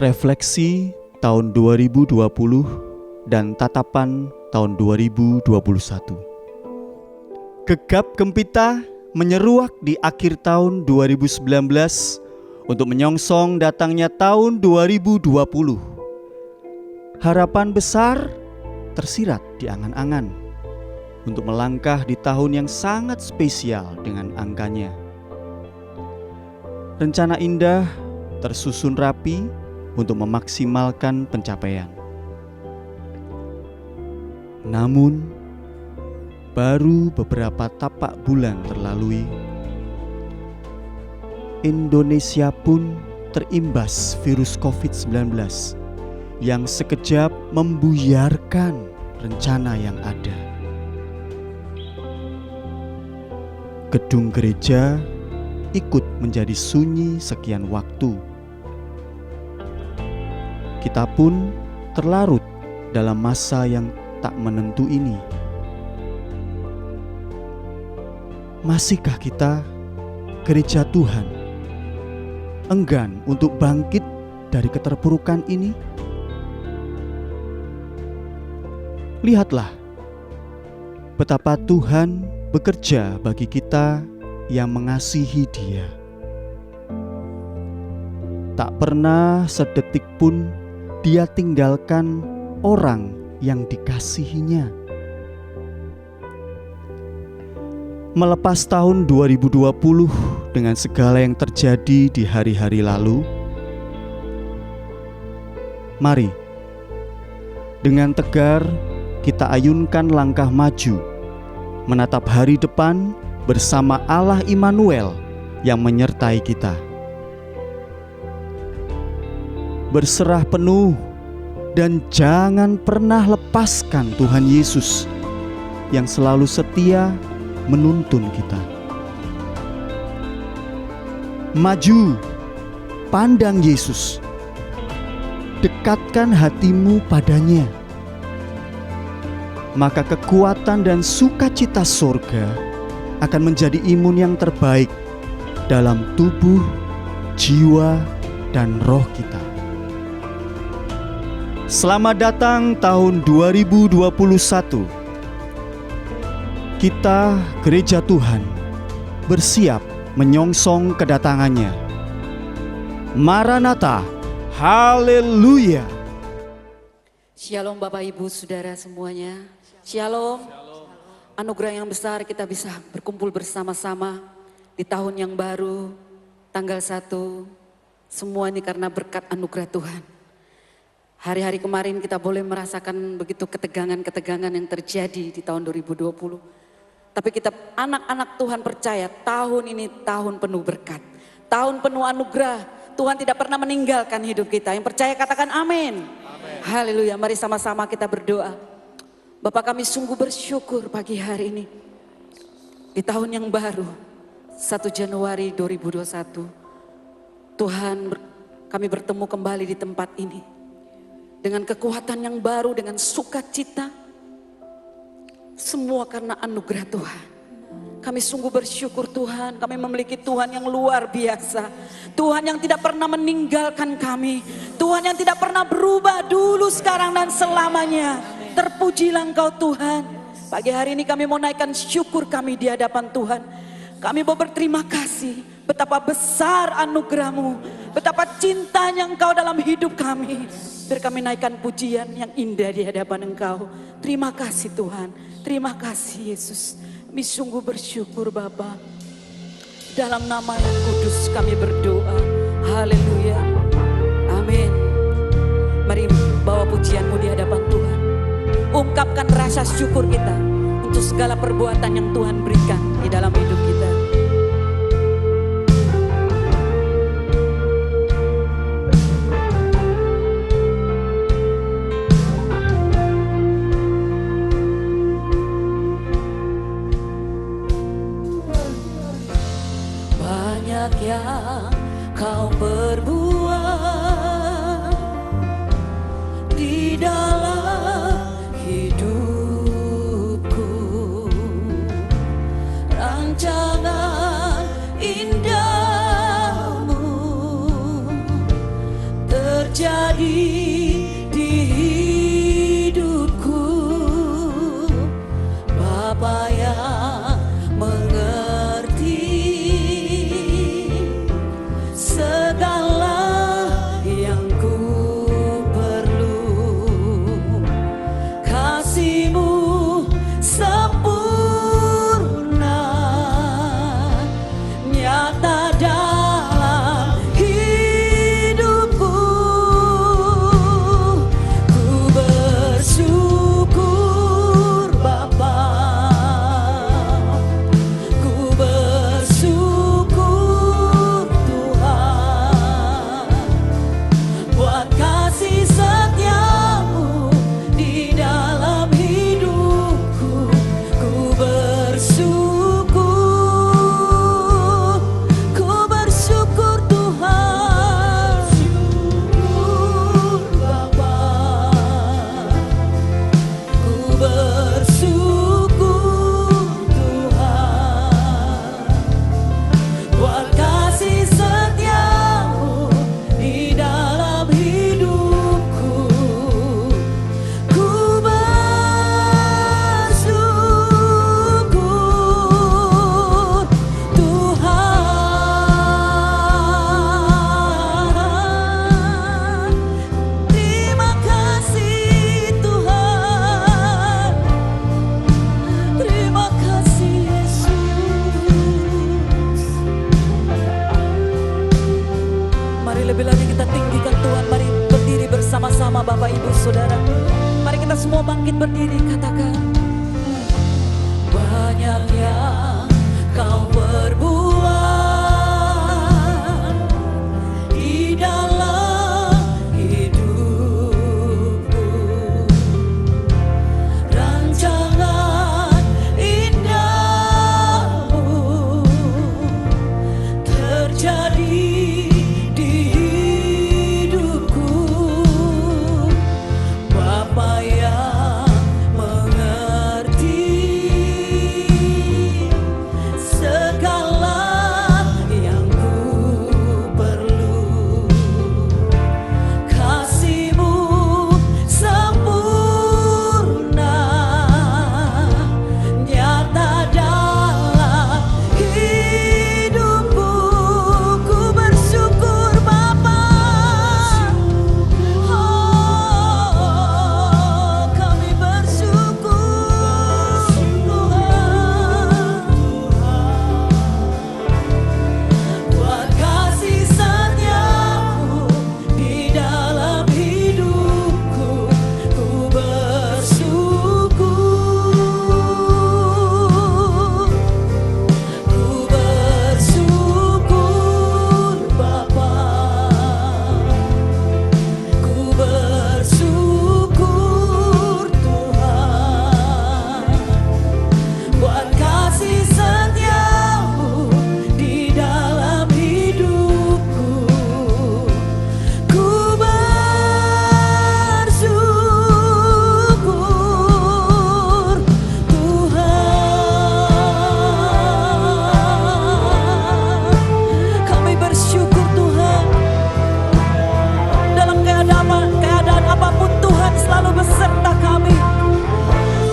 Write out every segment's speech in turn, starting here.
Refleksi tahun 2020 dan tatapan tahun 2021. Gegap gempita menyeruak di akhir tahun 2019 untuk menyongsong datangnya tahun 2020. Harapan besar tersirat di angan-angan untuk melangkah di tahun yang sangat spesial dengan angkanya. Rencana indah tersusun rapi untuk memaksimalkan pencapaian. Namun, baru beberapa tapak bulan terlalui, Indonesia pun terimbas virus COVID-19 yang sekejap membuyarkan rencana yang ada. Gedung gereja ikut menjadi sunyi sekian waktu. Kita pun terlarut dalam masa yang tak menentu ini. Masihkah kita, gereja Tuhan, enggan untuk bangkit dari keterpurukan ini? Lihatlah betapa Tuhan bekerja bagi kita yang mengasihi Dia. Tak pernah sedetik pun Dia tinggalkan orang yang dikasihinya. Melepas tahun 2020 dengan segala yang terjadi di hari-hari lalu, mari dengan tegar kita ayunkan langkah maju, menatap hari depan bersama Allah Immanuel yang menyertai kita. Berserah penuh dan jangan pernah lepaskan Tuhan Yesus yang selalu setia menuntun kita. Maju, pandang Yesus, dekatkan hatimu padanya. Maka kekuatan dan sukacita surga akan menjadi imun yang terbaik dalam tubuh, jiwa, dan roh kita. Selamat datang tahun 2021. Kita, gereja Tuhan, bersiap menyongsong kedatangannya. Maranatha, haleluya. Shalom Bapak Ibu Saudara semuanya. Shalom. Anugerah yang besar kita bisa berkumpul bersama-sama di tahun yang baru, tanggal 1. Semua ini karena berkat anugerah Tuhan. Hari-hari kemarin kita boleh merasakan begitu ketegangan-ketegangan yang terjadi di tahun 2020. Tapi kita anak-anak Tuhan percaya tahun ini tahun penuh berkat. Tahun penuh anugerah. Tuhan tidak pernah meninggalkan hidup kita. Yang percaya katakan amin. Haleluya, mari sama-sama kita berdoa. Bapak, kami sungguh bersyukur pagi hari ini. Di tahun yang baru, 1 Januari 2021. Tuhan, kami bertemu kembali di tempat ini. Dengan kekuatan yang baru, dengan sukacita. Semua karena anugerah Tuhan. Kami sungguh bersyukur Tuhan, kami memiliki Tuhan yang luar biasa. Tuhan yang tidak pernah meninggalkan kami. Tuhan yang tidak pernah berubah dulu, sekarang, dan selamanya. Terpujilah Engkau Tuhan. Pagi hari ini kami mau naikkan syukur kami di hadapan Tuhan. Kami mau berterima kasih. Betapa besar anugerah-Mu. Betapa cintanya Engkau dalam hidup kami. Biar kami naikkan pujian yang indah di hadapan Engkau. Terima kasih Tuhan. Terima kasih Yesus. Kami sungguh bersyukur Bapa. Dalam nama yang kudus kami berdoa. Haleluya. Amin. Mari bawa pujianmu di hadapan Tuhan. Ungkapkan rasa syukur kita untuk segala perbuatan yang Tuhan berikan di dalam hidup kita. Banyak yang kau perbuat di dalam hidupku. Rancangan indahmu terjadi Lebih lagi kita tinggikan Tuhan. Mari berdiri bersama-sama Bapak Ibu Saudara. Mari kita semua bangkit berdiri, katakan. Banyak yang kau perbuat di dalam hidupku. Rancangan indahmu terjadi di hidupku. Bapa yang mengerti segala yang ku perlu. Kasih-Mu sempurna nyata dalam hidupku. Ku bersyukur Bapa. Oh, kami bersyukur Tuhan buat kasih setia-Mu di dalam hidupku. Ku bersyukur, ku bersyukur Bapa. Ku bersyukur Tuhan buat kasih setia-Mu di dalam hidupku. Ku bersyukur Tuhan. Kami bersyukur Tuhan. Dalam keadaan apapun Tuhan selalu beserta kami.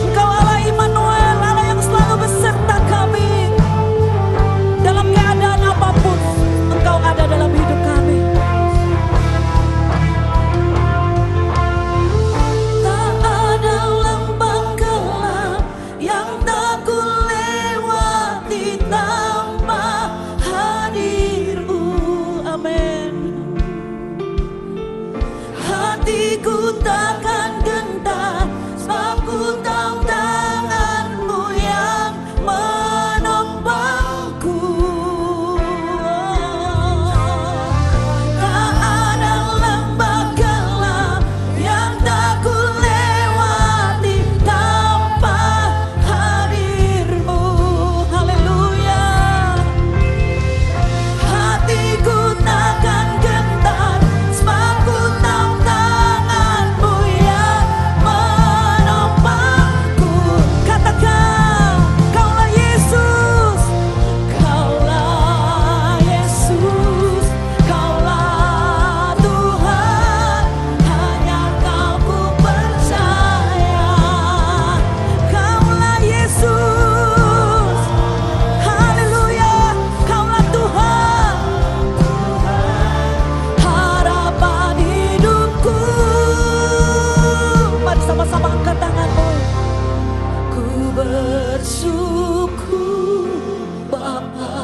Engkau Allah Immanuel, Allah yang selalu beserta kami. Dalam keadaan apapun Engkau ada dalam hidup kami. Tak ada lembah gelap yang tak ku lewati tanpa hadir-Mu. Amin. Hatiku takkan gentar, sebab ku tahu tangan-Mu yang menopangku. Tak ada lembah gelap yang tak ku lewati tanpa hadir-Mu. Haleluya. Hatiku takkan gentar, sebab ku tahu tangan-Mu yang menopangku. Katakan, Kaulah Yesus, Kaulah Yesus, Kaulah Tuhan, hanya Kau ku percaya. Kaulah Yesus, haleluya, Kaulah Tuhan, harapan hidupku. Mari sama-sama angkat tanganmu. Ku bersyukur Bapa.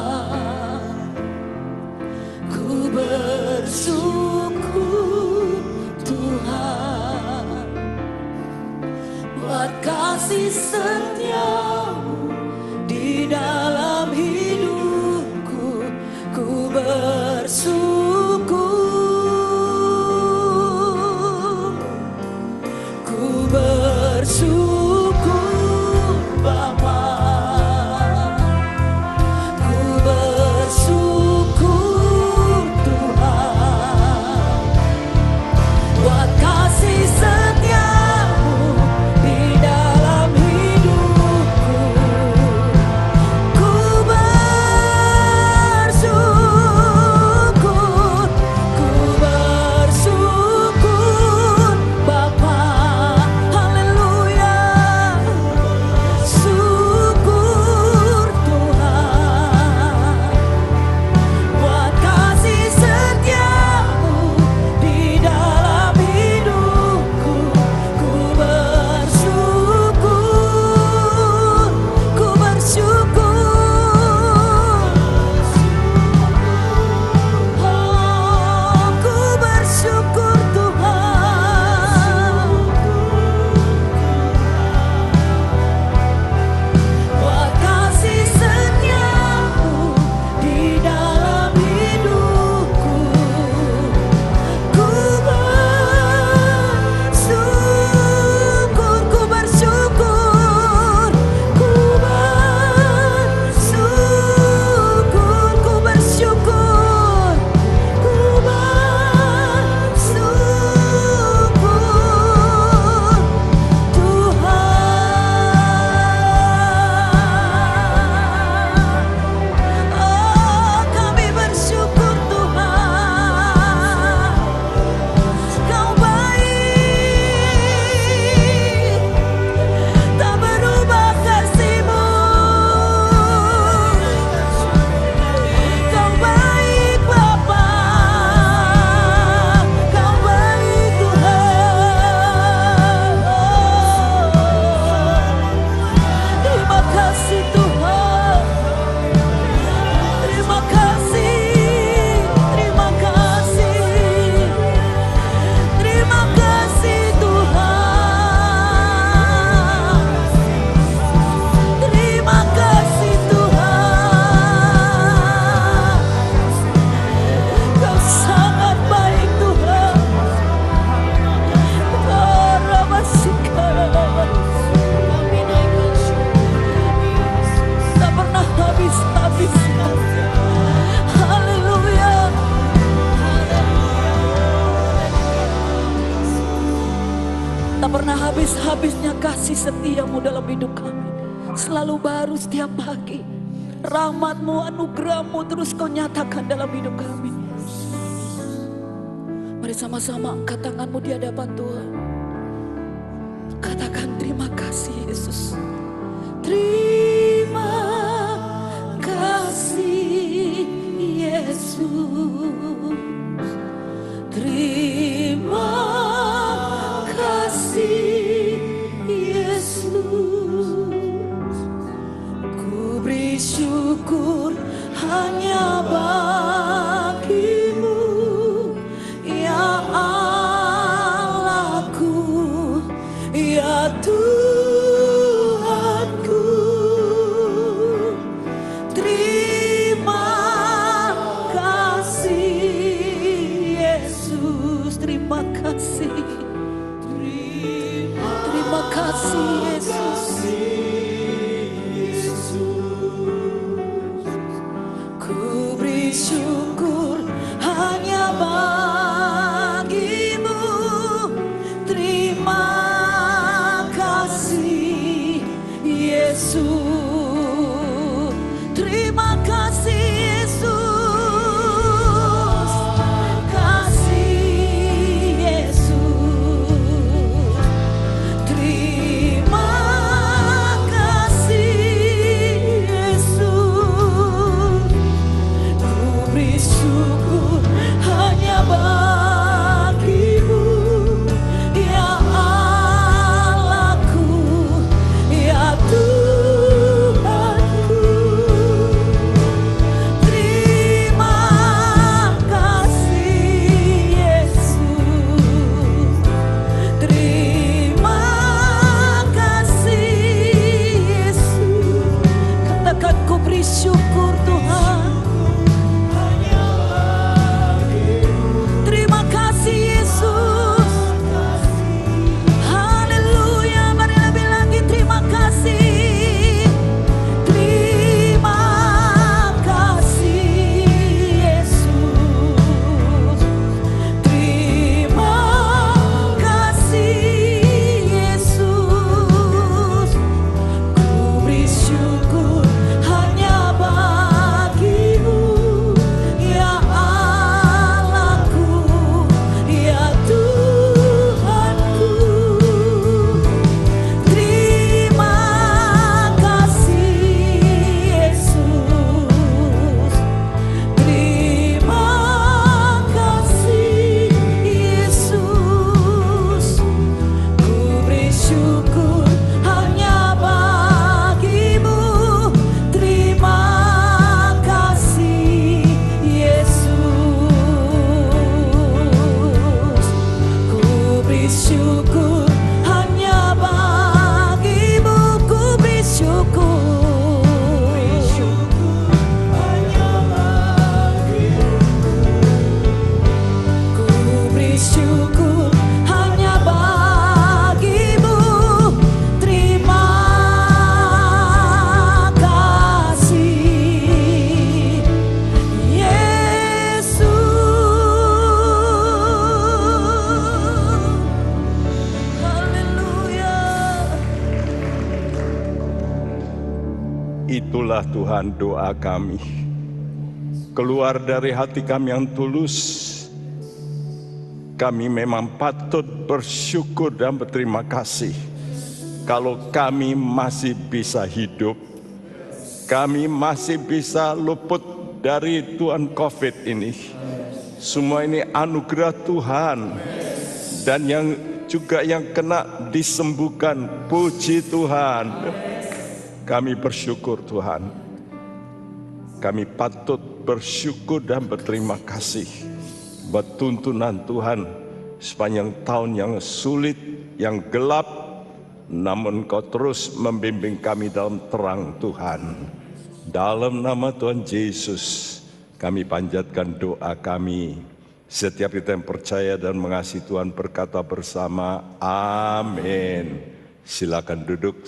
Ku bersyukur Tuhan buat kasih setia-Mu di dalam hidupku. Ku bersyukur, ku bersyukur Bapa. Ku bersyukur Tuhan buat kasih setia-Mu di dalam hidupku. Ku bersyukur habisnya kasih setiamu dalam hidup kami. Selalu baru setiap pagi. Rahmatmu, anugerahmu terus kau nyatakan dalam hidup kami. Mari sama-sama angkat tanganmu di hadapan Tuhan. Katakan terima kasih Yesus. Terima kasih Yesus. Terima kasih Yesus. Ku beri syukur hanya bagimu, ya Allahku, ya Tuhanku. Terima kasih Yesus. Terima kasih. Terima kasih Yesus. Ku beri syukur hanya bagimu. Terima kasih Yesus. Terima kasih Yesus. Kasih Yesus. Terima kasih Yesus. Ku beri syukur hanya bagimu, ya Allahku, ya Tuhanku. Terima kasih Yesus. Terima kasih Yesus. Katakan ku beri syukur Tuhan. Terima kasih Yesus. Haleluya. Mari lebih lagi terima kasih. Terima kasih Yesus. Terima kasih Yesus. Ku beri syukur hanya bagimu, ya Allahku, ya Tuhanku. Terima kasih Yesus. Terima kasih Yesus. Ku beri syukur hanya bagimu. Terima kasih Yesus. Ku beri syukur hanya bagimu. Ku beri syukur hanya bagimu. Ku beri syukur hanya bagimu. Terima kasih Yesus. Haleluya. Itulah Tuhan doa kami, keluar dari hati kami yang tulus. Kami memang patut bersyukur dan berterima kasih kalau kami masih bisa hidup, kami masih bisa luput dari Tuhan COVID ini. Semua ini anugerah Tuhan, dan yang juga yang kena disembuhkan, puji Tuhan. Kami bersyukur Tuhan. Kami patut bersyukur dan berterima kasih buat tuntunan Tuhan sepanjang tahun yang sulit, yang gelap, namun Kau terus membimbing kami dalam terang Tuhan. Dalam nama Tuhan Yesus, kami panjatkan doa kami. Setiap kita yang percaya dan mengasihi Tuhan berkata bersama, amin. Silakan duduk.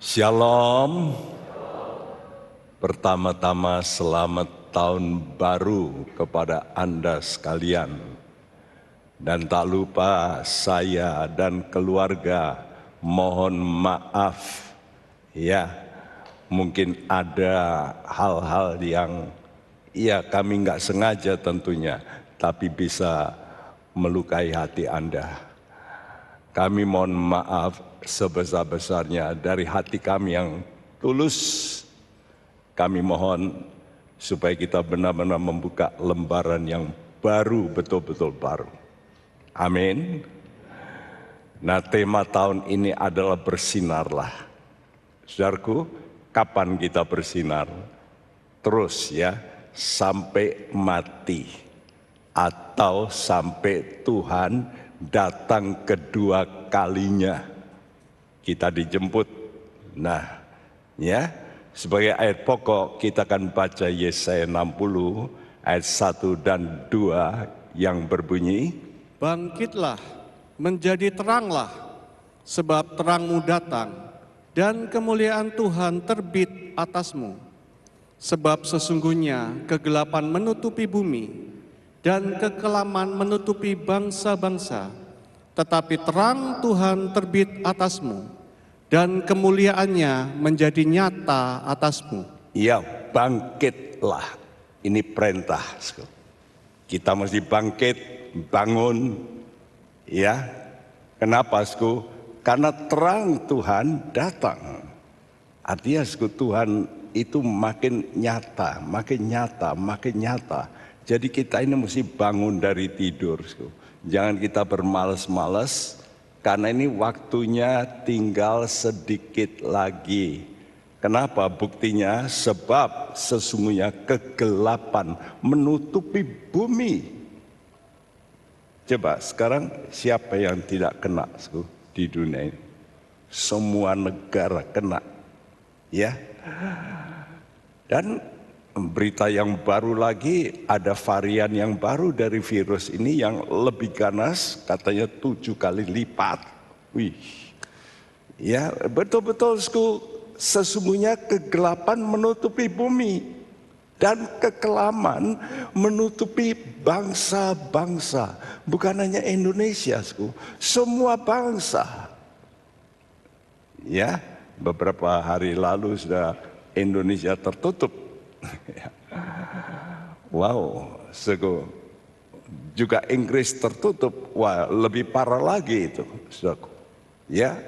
Shalom. Pertama-tama selamat tahun baru kepada Anda sekalian. Dan tak lupa saya dan keluarga mohon maaf ya, mungkin ada hal-hal yang ya kami nggak sengaja tentunya, tapi bisa melukai hati Anda. Kami mohon maaf sebesar-besarnya dari hati kami yang tulus. Kami mohon supaya kita benar-benar membuka lembaran yang baru, betul-betul baru. Amin. Nah, tema tahun ini adalah bersinarlah. Saudaraku, kapan kita bersinar? Terus ya, sampai mati atau sampai Tuhan datang kedua kalinya kita dijemput. Nah, ya, sebagai ayat pokok kita akan baca Yesaya 60 ayat 1 dan 2 yang berbunyi, Bangkitlah, menjadi teranglah, sebab terangmu datang, dan kemuliaan Tuhan terbit atasmu. Sebab sesungguhnya kegelapan menutupi bumi, dan kekelaman menutupi bangsa-bangsa, tetapi terang Tuhan terbit atasmu, dan kemuliaannya menjadi nyata atasmu. ya bangkitlah. Ini perintah. Kita mesti bangkit, bangun, ya. Kenapa, Sku? Karena terang Tuhan datang. Artinya, Sku, Tuhan itu makin nyata, makin nyata, makin nyata. Jadi kita ini mesti bangun dari tidur, Sku. Jangan kita bermalas-malas, karena ini waktunya tinggal sedikit lagi. Kenapa? Buktinya sebab sesungguhnya kegelapan menutupi bumi. Coba sekarang siapa yang tidak kena di dunia ini? Semua negara kena, ya. Dan berita yang baru lagi, ada varian yang baru dari virus ini yang lebih ganas, katanya 7 kali lipat. Wih, ya betul-betul sesungguhnya kegelapan menutupi bumi dan kekelaman menutupi bangsa-bangsa. Bukan hanya Indonesia, semua bangsa. Ya, beberapa hari lalu sudah Indonesia tertutup. Wow, juga Inggris tertutup. Wah, lebih parah lagi itu, saudaraku. Ya,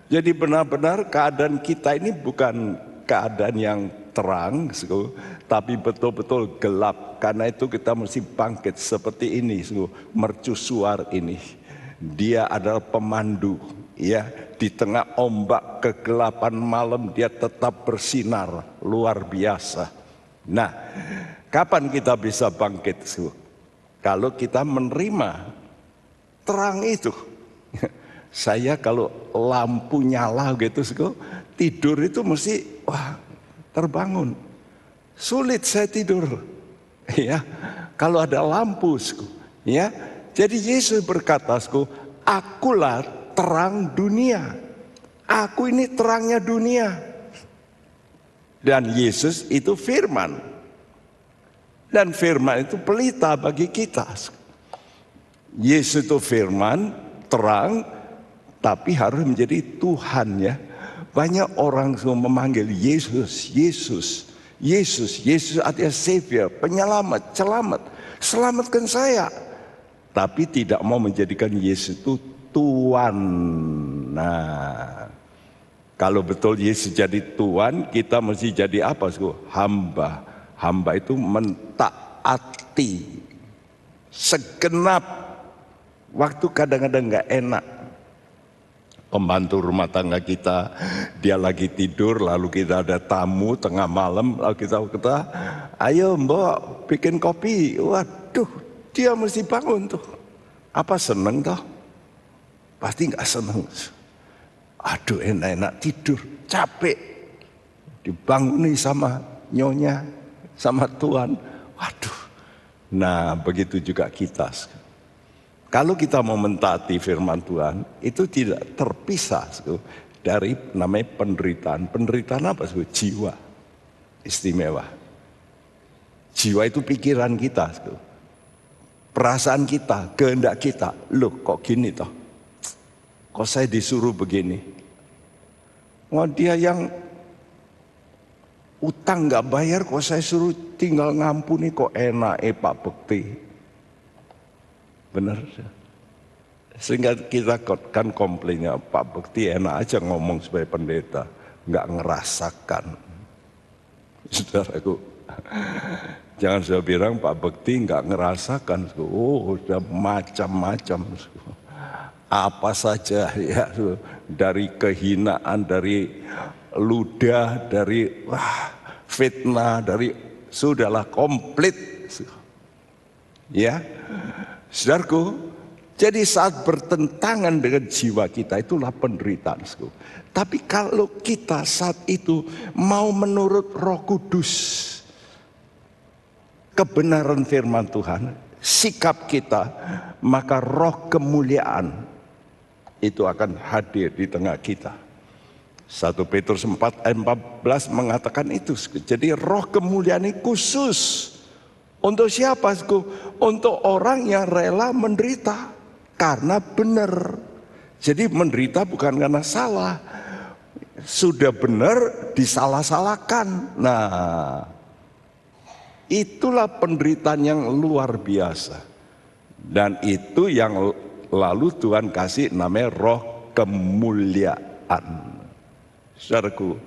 jadi benar-benar keadaan kita ini bukan keadaan yang terang, tapi betul-betul gelap. Karena itu kita mesti bangkit seperti ini, mercusuar ini. Dia adalah pemandu, ya, di tengah ombak kegelapan malam dia tetap bersinar luar biasa. Nah, kapan kita bisa bangkit? Kalau kita menerima terang itu. Saya kalau lampu nyala gitu, tidur itu mesti terbangun. Sulit saya tidur, ya. Kalau ada lampu, ya. Jadi Yesus berkata, akulah terang dunia. Aku ini terangnya dunia. Dan Yesus itu firman. Dan firman itu pelita bagi kita. Yesus itu firman, terang, tapi harus menjadi Tuhan, ya. Banyak orang semua memanggil Yesus, Yesus, Yesus, Yesus artinya Savior, penyelamat, selamat, selamatkan saya. Tapi tidak mau menjadikan Yesus itu Tuhan. Nah, kalau betul Yesus jadi Tuhan, kita mesti jadi apa? Hamba. Hamba itu mentaati segenap waktu, kadang-kadang gak enak. Pembantu rumah tangga kita, dia lagi tidur, lalu kita ada tamu tengah malam, lalu kita ayo mbak bikin kopi. Waduh, dia mesti bangun tuh. Apa seneng toh? Pasti nggak seneng. Aduh, enak-enak tidur, capek, dibanguni sama nyonya, sama Tuhan. Waduh. Nah, begitu juga kita. Kalau kita mau mentaati firman Tuhan, itu tidak terpisah dari namanya penderitaan. Penderitaan apa? Jiwa. Istimewa. Jiwa itu pikiran kita. perasaan kita, kehendak kita. Loh kok gini toh? Kok saya disuruh begini? Wah dia yang utang nggak bayar kok saya suruh tinggal ngampuni, kok enak Pak Bekti. Benar. Sehingga kita kan komplainnya, Pak Bekti enak aja ngomong sebagai pendeta, nggak ngerasakan. Saudaraku, jangan saya bilang Pak Bekti nggak ngerasakan. Oh, udah macam-macam. Apa saja ya, dari kehinaan, dari ludah, dari fitnah, dari sudahlah komplit. Ya, saudaraku. Jadi saat bertentangan dengan jiwa kita itulah penderitaan. Tapi kalau kita saat itu mau menurut Roh Kudus, kebenaran firman Tuhan, sikap kita, maka roh kemuliaan itu akan hadir di tengah kita. 1 Petrus 4 ayat 14 mengatakan itu. Jadi roh kemuliaan ini khusus untuk siapa? Untuk orang yang rela menderita. Karena benar. Jadi menderita bukan karena salah. Sudah benar disalah-salahkan. Nah, itulah penderitaan yang luar biasa. Dan itu yang lalu Tuhan kasih namanya roh kemuliaan. Saudaraku,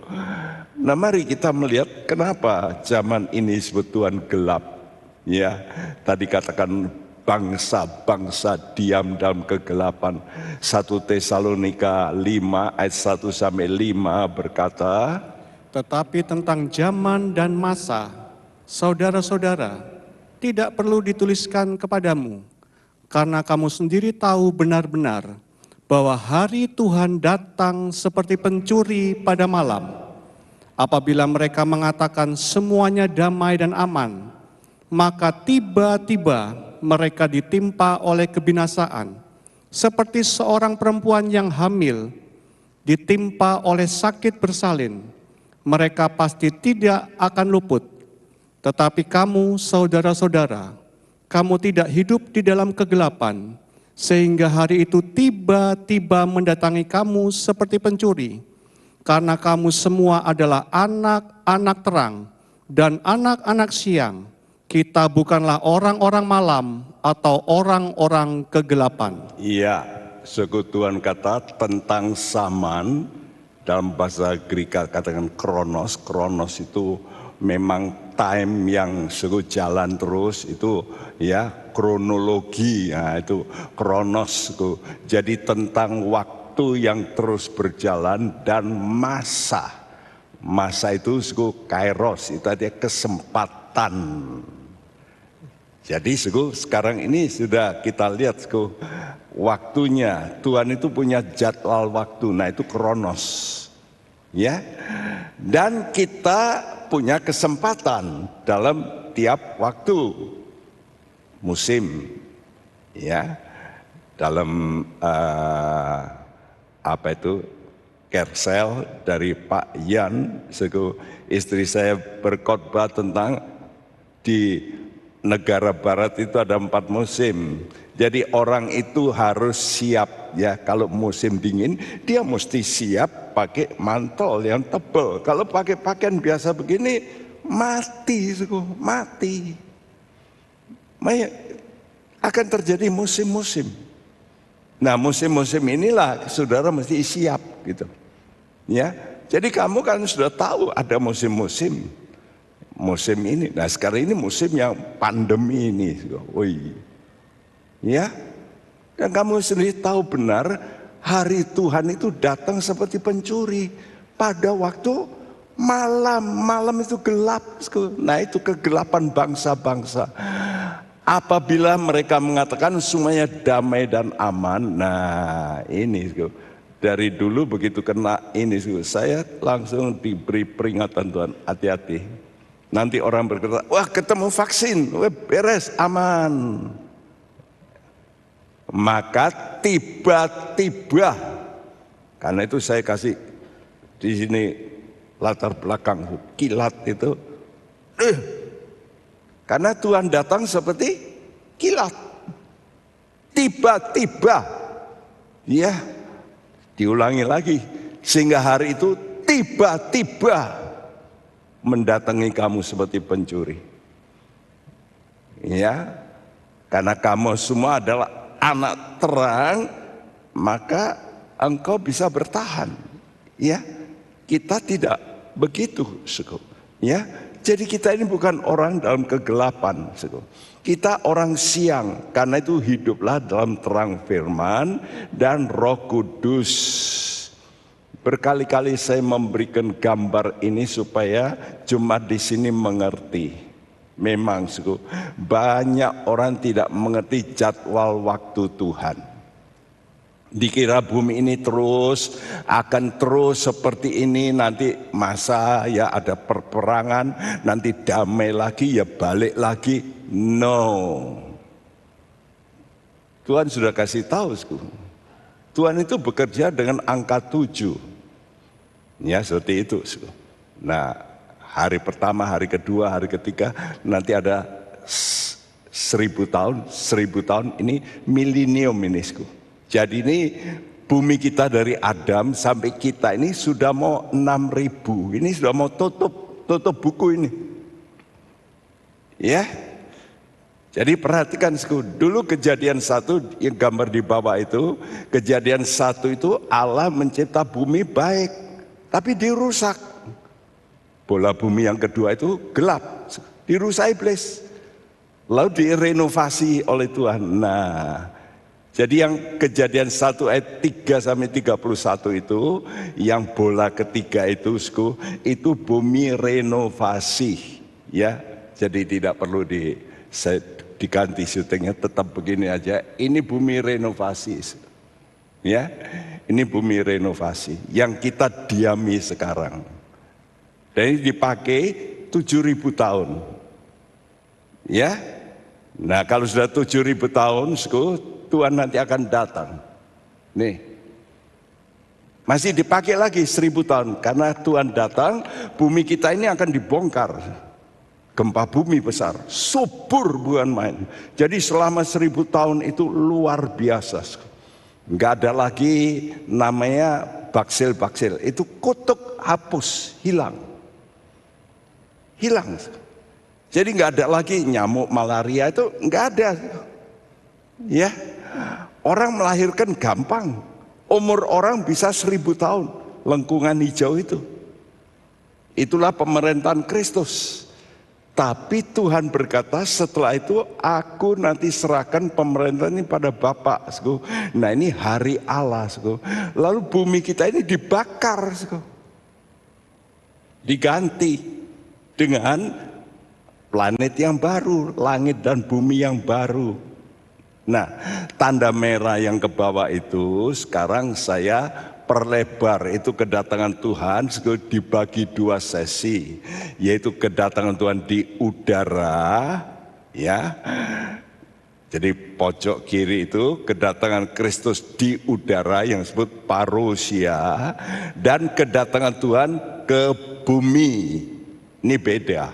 nah mari kita melihat kenapa zaman ini disebut Tuhan gelap. Ya, tadi katakan bangsa-bangsa diam dalam kegelapan. 1 Tesalonika 5 ayat 1 sampai 5 berkata, Tetapi tentang zaman dan masa, saudara-saudara, tidak perlu dituliskan kepadamu, karena kamu sendiri tahu benar-benar bahwa hari Tuhan datang seperti pencuri pada malam. Apabila mereka mengatakan semuanya damai dan aman, maka tiba-tiba mereka ditimpa oleh kebinasaan, seperti seorang perempuan yang hamil ditimpa oleh sakit bersalin. Mereka pasti tidak akan luput. Tetapi kamu, saudara-saudara, kamu tidak hidup di dalam kegelapan, sehingga hari itu tiba-tiba mendatangi kamu seperti pencuri. Karena kamu semua adalah anak-anak terang dan anak-anak siang. Kita bukanlah orang-orang malam atau orang-orang kegelapan. Iya, sekutuan kata tentang zaman dalam bahasa Greka katakan kronos. Kronos itu memang time yang jalan terus, itu ya kronologi, ya itu kronos itu. Jadi tentang waktu yang terus berjalan dan masa. Masa itu kairos, itu artinya kesempatan. Jadi sekarang ini sudah kita lihat waktunya. Tuhan itu punya jadwal waktu. Nah itu kronos. Ya. Dan kita punya kesempatan dalam tiap waktu. Musim. Ya. Dalam apa itu? Kersel dari Pak Yan. Istri saya berkhotbah tentang di negara barat itu ada 4 musim. Jadi orang itu harus siap ya. Kalau musim dingin dia mesti siap pakai mantel yang tebal. Kalau pakai pakaian biasa begini mati. Akan terjadi musim-musim. Nah musim-musim inilah saudara mesti siap gitu. Ya. Jadi kamu kan sudah tahu ada musim-musim. Musim ini, nah sekarang ini musim yang pandemi ini, ya, dan kamu sendiri tahu benar hari Tuhan itu datang seperti pencuri pada waktu malam itu gelap, nah itu kegelapan bangsa-bangsa. Apabila mereka mengatakan semuanya damai dan aman, nah ini dari dulu begitu kena ini, saya langsung diberi peringatan Tuhan, hati-hati. Nanti orang berkata, wah ketemu vaksin, wah beres, aman. Maka tiba-tiba, karena itu saya kasih di sini latar belakang kilat itu, karena Tuhan datang seperti kilat. tiba-tiba, ya, diulangi lagi, sehingga hari itu tiba-tiba mendatangi kamu seperti pencuri. Ya, karena kamu semua adalah anak terang, maka engkau bisa bertahan. Ya, kita tidak begitu, ya. Jadi kita ini bukan orang dalam kegelapan, kita orang siang. Karena itu hiduplah dalam terang firman dan Roh Kudus. Berkali-kali saya memberikan gambar ini supaya jemaat di sini mengerti. Memang banyak orang tidak mengerti jadwal waktu Tuhan. Dikira bumi ini akan terus seperti ini, nanti masa ya ada perperangan, nanti damai lagi ya balik lagi. No. Tuhan sudah kasih tahu, Tuhan itu bekerja dengan angka 7. Ya, seperti itu. Nah, hari pertama, hari kedua, hari ketiga, nanti ada 1000 tahun, 1000 tahun ini milenium ini. Jadi ini bumi kita dari Adam sampai kita ini sudah mau 6000. Ini sudah mau tutup buku ini. Ya. Jadi perhatikan, dulu kejadian 1 yang gambar di bawah itu, kejadian 1 itu Allah mencipta bumi baik, tapi dirusak. Bola bumi yang kedua itu gelap, dirusak iblis. Lalu direnovasi oleh Tuhan. Nah, jadi yang kejadian 1 ayat 3 sampai 31 itu, yang bola ketiga itu bumi renovasi. Ya, jadi tidak perlu diganti syutingnya, tetap begini aja. Ini bumi renovasi. Ya, ini bumi renovasi yang kita diami sekarang. Dan ini dipakai 7000 tahun. Ya. Nah, kalau sudah 7000 tahun, Tuhan nanti akan datang. Nih. Masih dipakai lagi 1000 tahun karena Tuhan datang, bumi kita ini akan dibongkar. Gempa bumi besar, subur bukan main. Jadi selama 1000 tahun itu luar biasa. Enggak ada lagi namanya baksil-baksil. Itu kutuk hapus, hilang. Hilang. Jadi enggak ada lagi nyamuk malaria, itu enggak ada. Ya. Orang melahirkan gampang. Umur orang bisa 1000 tahun. Lengkungan hijau itu. Itulah pemerintahan Kristus. Tapi Tuhan berkata, setelah itu aku nanti serahkan pemerintahan ini pada Bapa. Nah, ini hari Allah. Lalu bumi kita ini dibakar. Diganti dengan planet yang baru, langit dan bumi yang baru. Nah, tanda merah yang ke bawah itu sekarang saya perlebar, itu kedatangan Tuhan dibagi 2 sesi, yaitu kedatangan Tuhan di udara, ya. Jadi pojok kiri itu kedatangan Kristus di udara yang disebut parousia, dan kedatangan Tuhan ke bumi. Ini beda.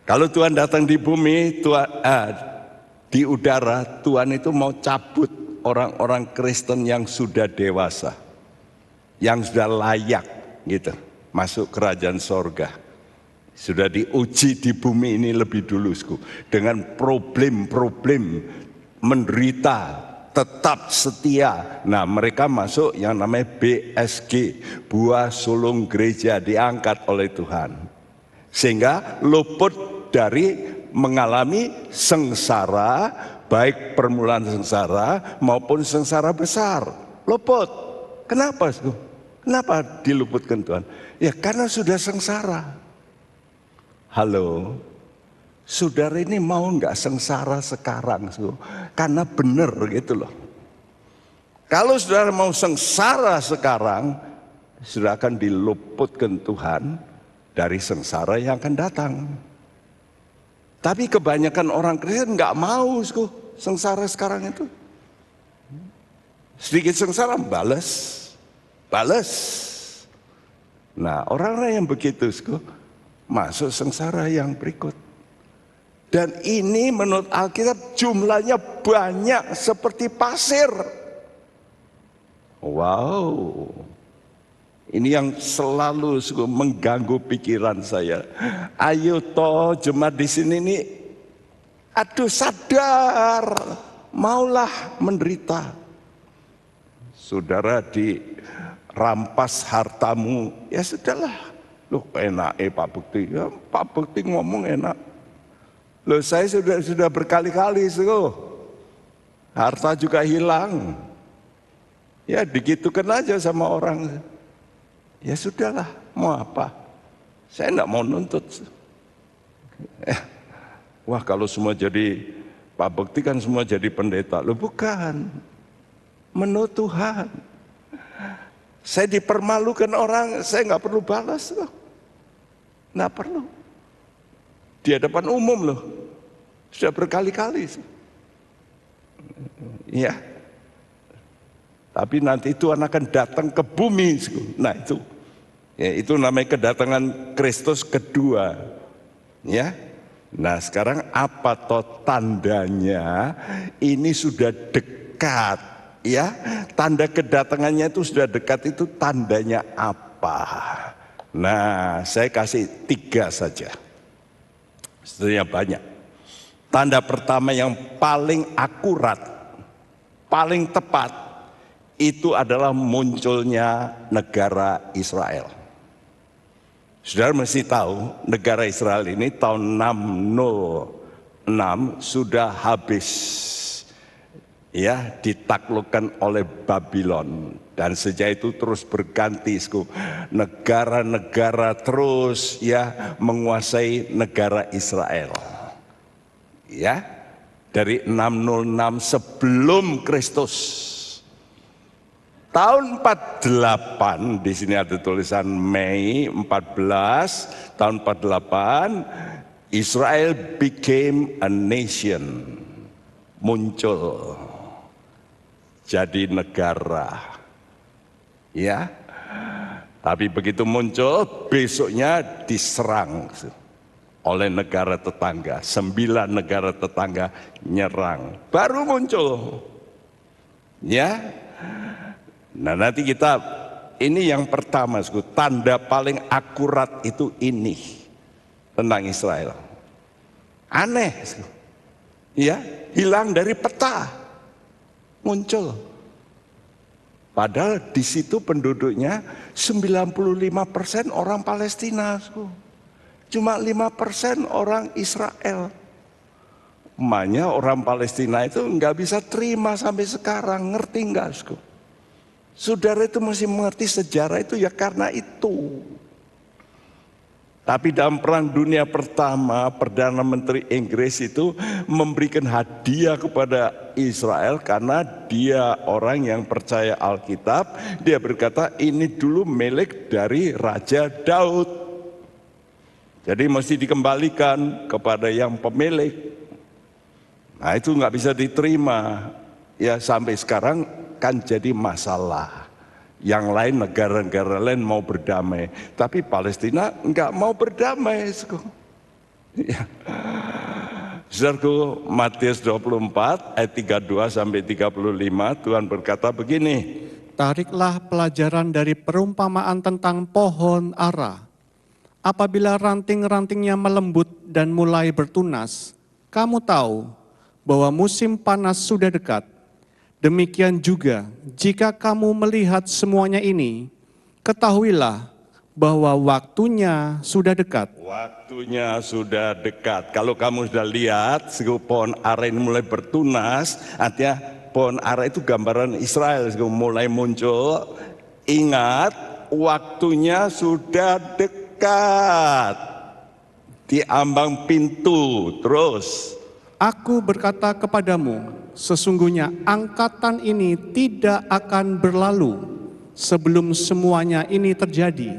Kalau Tuhan datang di bumi, di udara, Tuhan itu mau cabut orang-orang Kristen yang sudah dewasa, yang sudah layak gitu masuk kerajaan sorga. Sudah diuji di bumi ini lebih dulu dengan problem-problem, menderita, tetap setia. Nah, mereka masuk yang namanya BSG, buah sulung gereja, diangkat oleh Tuhan. Sehingga luput dari mengalami sengsara, baik permulaan sengsara maupun sengsara besar. Luput. Kenapa? Kenapa diluputkan Tuhan? Ya karena sudah sengsara. Halo, saudara ini mau nggak sengsara sekarang? Karena benar gitu loh. Kalau saudara mau sengsara sekarang, saudara akan diluputkan Tuhan dari sengsara yang akan datang. Tapi kebanyakan orang Kristen nggak mau sengsara sekarang itu. Sedikit sengsara balas. Nah, orang-orang yang begitu masuk sengsara yang berikut. Dan ini menurut Alkitab jumlahnya banyak seperti pasir. Wow. Ini yang selalu mengganggu pikiran saya. Ayo toh jemaat di sini nih, aduh sadar, maulah menderita. Saudara dirampas hartamu, ya sudahlah. Loh enak Pak Bekti, ya, Pak Bekti ngomong enak. Loh saya sudah berkali-kali harta juga hilang. Ya digitukan aja sama orang. Ya sudahlah, mau apa? Saya enggak mau nuntut. Wah kalau semua jadi Pak Bekti kan semua jadi pendeta. Loh bukan, menurut Tuhan. Saya dipermalukan orang, saya enggak perlu balas loh. Enggak perlu. Di hadapan umum loh, sudah berkali-kali. Iya. Tapi nanti Tuhan akan datang ke bumi. Nah itu, ya, itu namanya kedatangan Kristus kedua. Ya. Nah sekarang apa toh tandanya? Ini sudah dekat. Ya, tanda kedatangannya itu sudah dekat, itu tandanya apa? Nah, saya kasih 3 saja. Sebenarnya banyak. Tanda pertama yang paling akurat, paling tepat, itu adalah munculnya negara Israel. Saudara mesti tahu, negara Israel ini tahun 606 sudah habis. Ya, ditaklukkan oleh Babylon, dan sejak itu terus berganti, negara-negara terus ya menguasai negara Israel. Ya, dari 606 sebelum Kristus. Tahun 48, di sini ada tulisan Mei 14 tahun 48, Israel became a nation, muncul. Jadi negara, ya. Tapi begitu muncul, besoknya diserang oleh negara tetangga. 9 negara tetangga nyerang, baru muncul, ya. Nah nanti kita, ini yang pertama, tanda paling akurat itu ini tentang Israel. Aneh, ya, hilang dari peta. Muncul. Padahal di situ penduduknya 95% orang Palestina. Cuma 5% orang Israel. Makanya orang Palestina itu nggak bisa terima sampai sekarang. Ngerti nggak? Saudara itu masih mengerti sejarah itu ya karena itu. Tapi dalam Perang Dunia Pertama, Perdana Menteri Inggris itu memberikan hadiah kepada Israel karena dia orang yang percaya Alkitab. Dia berkata ini dulu milik dari Raja Daud. Jadi mesti dikembalikan kepada yang pemilik. Nah itu nggak bisa diterima. Ya sampai sekarang kan jadi masalah. Yang lain, negara-negara lain mau berdamai, tapi Palestina enggak mau berdamai. Ya. Saudaraku, Matius 24 ayat 32 sampai 35, Tuhan berkata begini. Tariklah pelajaran dari perumpamaan tentang pohon ara. Apabila ranting-rantingnya melembut dan mulai bertunas, kamu tahu bahwa musim panas sudah dekat. Demikian juga, jika kamu melihat semuanya ini, ketahuilah bahwa waktunya sudah dekat. Waktunya sudah dekat. Kalau kamu sudah lihat, pohon ara ini mulai bertunas, artinya pohon ara itu gambaran Israel, mulai muncul. Ingat, waktunya sudah dekat. Di ambang pintu, terus. Aku berkata kepadamu, sesungguhnya angkatan ini tidak akan berlalu sebelum semuanya ini terjadi.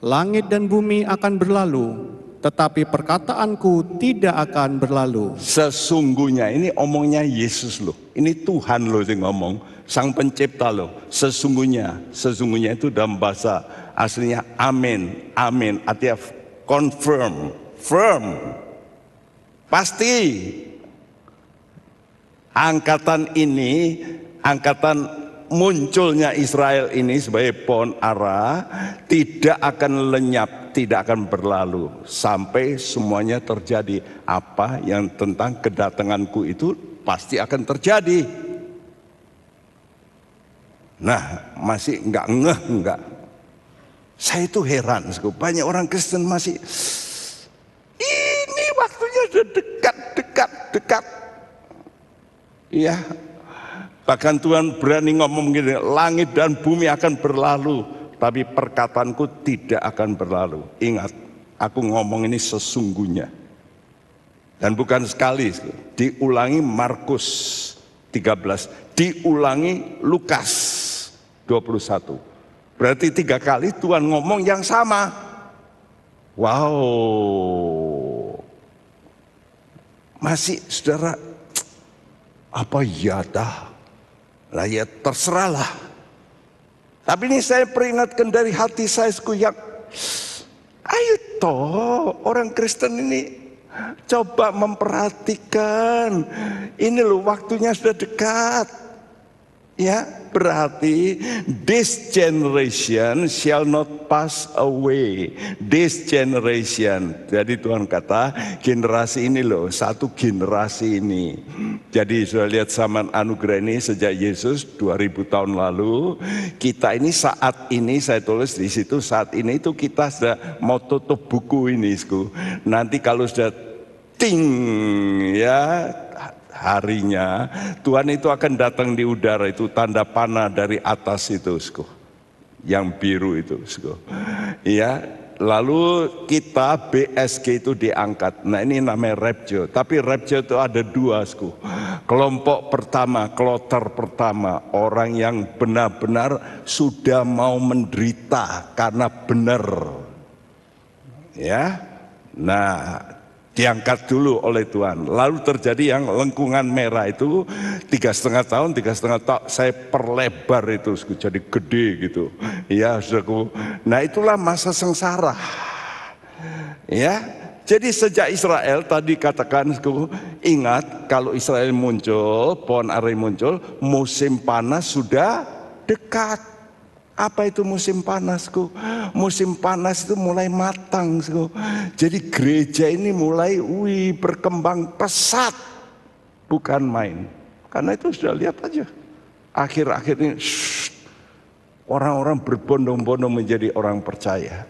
Langit dan bumi akan berlalu, tetapi perkataanku tidak akan berlalu. Sesungguhnya, ini omongnya Yesus loh. Ini Tuhan loh yang ngomong, Sang Pencipta loh. Sesungguhnya itu dalam bahasa aslinya amin, amin, artinya confirm, firm. Pasti angkatan ini, angkatan munculnya Israel ini sebagai pohon ara tidak akan lenyap, tidak akan berlalu sampai semuanya terjadi. Apa yang tentang kedatanganku itu pasti akan terjadi. Nah, masih enggak ngeh enggak. Saya itu heran, banyak orang Kristen masih ini waktunya sudah dekat. Iya. Bahkan Tuhan berani ngomong gini, langit dan bumi akan berlalu, tapi perkataanku tidak akan berlalu. Ingat, aku ngomong ini sesungguhnya. Dan bukan sekali, diulangi Markus 13, diulangi Lukas 21. Berarti 3 kali Tuhan ngomong yang sama. Wow. Masih saudara, apa ya dah? Lah ya terserahlah. Tapi ini saya peringatkan dari hati saya yang ayo toh orang Kristen ini coba memperhatikan. Ini loh waktunya sudah dekat. Ya, berarti this generation shall not pass away. This generation. Jadi Tuhan kata generasi ini loh, satu generasi ini. Jadi sudah lihat zaman anugerah ini sejak Yesus 2000 tahun lalu. Kita ini saat ini saya tulis di situ, saat ini itu kita sudah mau tutup buku ini. Nanti kalau sudah ting ya harinya Tuhan itu akan datang di udara, itu tanda panah dari atas itu yang biru itu ya. Lalu kita BSG itu diangkat. Nah ini namanya rapture. Tapi rapture itu ada 2 kelompok pertama, kloter pertama, orang yang benar-benar sudah mau menderita karena benar ya. Nah diangkat dulu oleh Tuhan. Lalu terjadi yang lengkungan merah itu 3,5 tahun, 3,5 tahun saya perlebar itu jadi gede gitu. Ya, saudaraku. Nah, itulah masa sengsara. Ya. Jadi sejak Israel tadi katakan, ingat kalau Israel muncul, pohon ara muncul, musim panas sudah dekat. Apa itu musim panasku? Musim panas itu mulai matang. Jadi gereja ini mulai berkembang pesat. Bukan main. Karena itu sudah lihat aja. Akhir-akhir ini orang-orang berbondong-bondong menjadi orang percaya.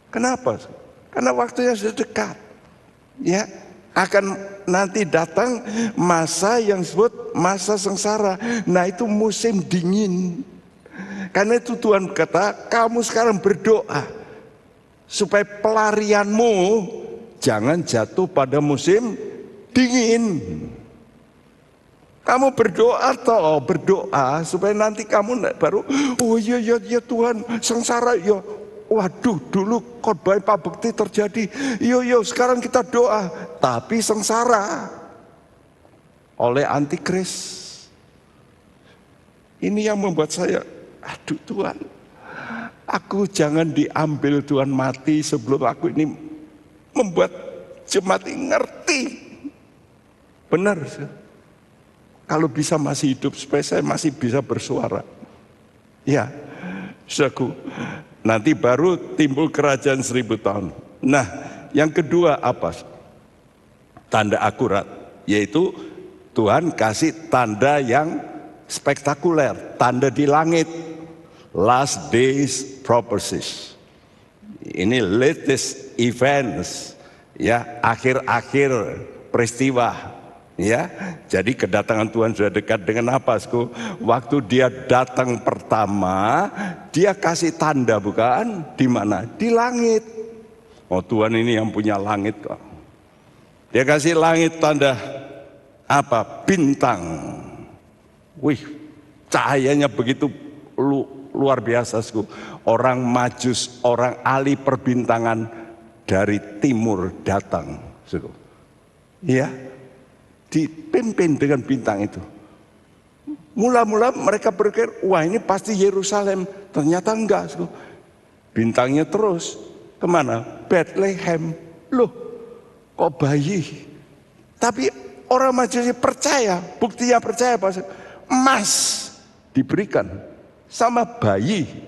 Kenapa? Karena waktunya sudah dekat. Ya, akan nanti datang masa yang disebut masa sengsara. Nah itu musim dingin. Karena itu Tuhan kata, kamu sekarang berdoa supaya pelarianmu jangan jatuh pada musim dingin. Kamu berdoa toh, berdoa supaya nanti kamu baru, oh iya Tuhan, sengsara ya. Waduh, dulu khotbah Pak Bekti terjadi. Yo sekarang kita doa, tapi sengsara oleh antikris. Ini yang membuat saya, aduh Tuhan, aku jangan diambil Tuhan mati sebelum aku ini membuat jemaat ini ngerti. Benar, kalau bisa masih hidup supaya saya masih bisa bersuara. Ya, saudaraku, nanti baru timbul kerajaan 1000 tahun. Nah, yang kedua apa? Tanda akurat, yaitu Tuhan kasih tanda yang spektakuler, tanda di langit. Last days prophecies. Ini latest events, ya, akhir-akhir peristiwa, ya. Jadi kedatangan Tuhan sudah dekat dengan apa, waktu dia datang pertama, dia kasih tanda, bukan? Di mana? Di langit. Oh, Tuhan ini yang punya langit kok. Dia kasih langit tanda apa? Bintang. Wih, cahayanya begitu luar biasa, orang Majus, orang ahli perbintangan dari timur datang, ya, dipimpin dengan bintang itu. Mula-mula mereka berpikir, wah ini pasti Yerusalem, ternyata enggak, bintangnya terus kemana? Bethlehem. Loh, kok bayi Tapi orang Majusi percaya, buktinya percaya bahwa emas diberikan sama bayi.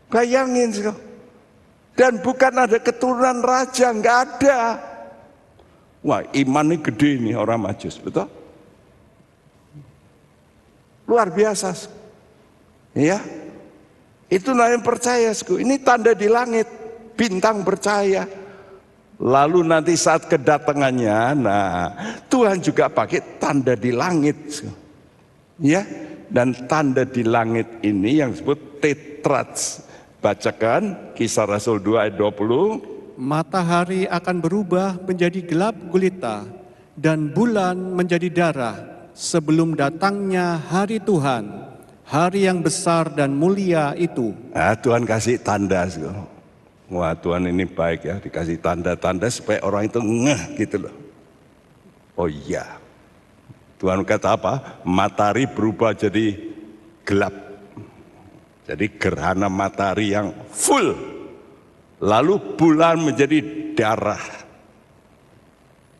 Bayangin, dan bukan ada keturunan raja, nggak ada. Wah, imannya gede nih orang Majus, betul? Luar biasa, ya. Itu namanya percaya, ini tanda di langit, bintang percaya. Lalu nanti saat kedatangannya, nah Tuhan juga pakai tanda di langit, ya. Dan tanda di langit ini yang disebut tetrats. Bacakan Kisah Rasul 2 ayat 20. Matahari akan berubah menjadi gelap gulita dan bulan menjadi darah sebelum datangnya hari Tuhan, hari yang besar dan mulia itu. Nah, Tuhan kasih tanda. Wah, Tuhan ini baik ya, dikasih tanda-tanda supaya orang itu ngeh gitu loh. Oh iya, Tuhan kata apa? Matahari berubah jadi gelap. Jadi gerhana matahari yang full. Lalu bulan menjadi darah.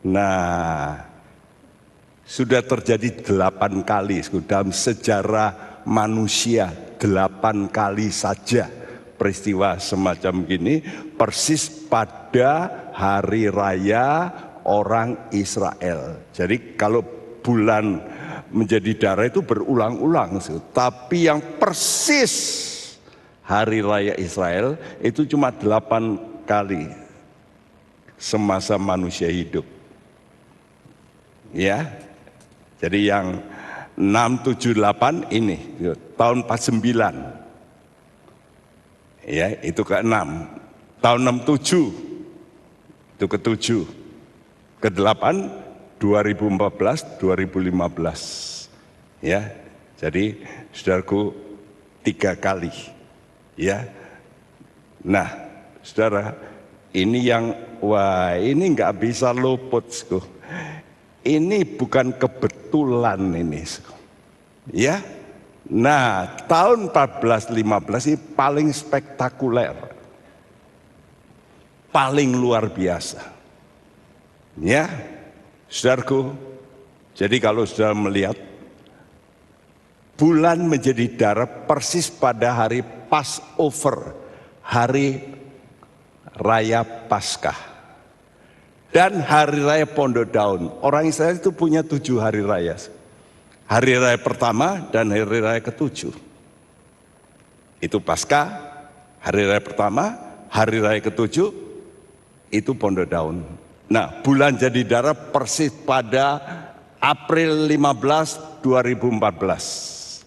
Nah, sudah terjadi 8 kali dalam sejarah manusia, 8 kali saja peristiwa semacam gini, persis pada hari raya orang Israel. Jadi kalau bulan menjadi darah itu berulang-ulang, tapi yang persis hari raya Israel itu cuma 8 kali semasa manusia hidup. Ya, jadi yang 678 ini tahun 49, ya itu ke-6. Tahun 67 itu ke-7, ke-8 2014, 2015, ya. Jadi saudaraku 3 kali, ya. Nah, saudara, ini yang wah ini nggak bisa luput, ini bukan kebetulan ini, ya. Nah, tahun 1415 ini paling spektakuler, paling luar biasa, ya. Saudaraku, jadi kalau saudara melihat bulan menjadi darah persis pada hari Passover, hari raya Paskah, dan hari raya Pondok Daun. Orang Israel itu punya 7 hari raya. Hari raya pertama dan hari raya ke-7. Itu Paskah, hari raya pertama, hari raya ke-7, itu Pondok Daun. Nah, bulan jadi darah persis pada April 15, 2014.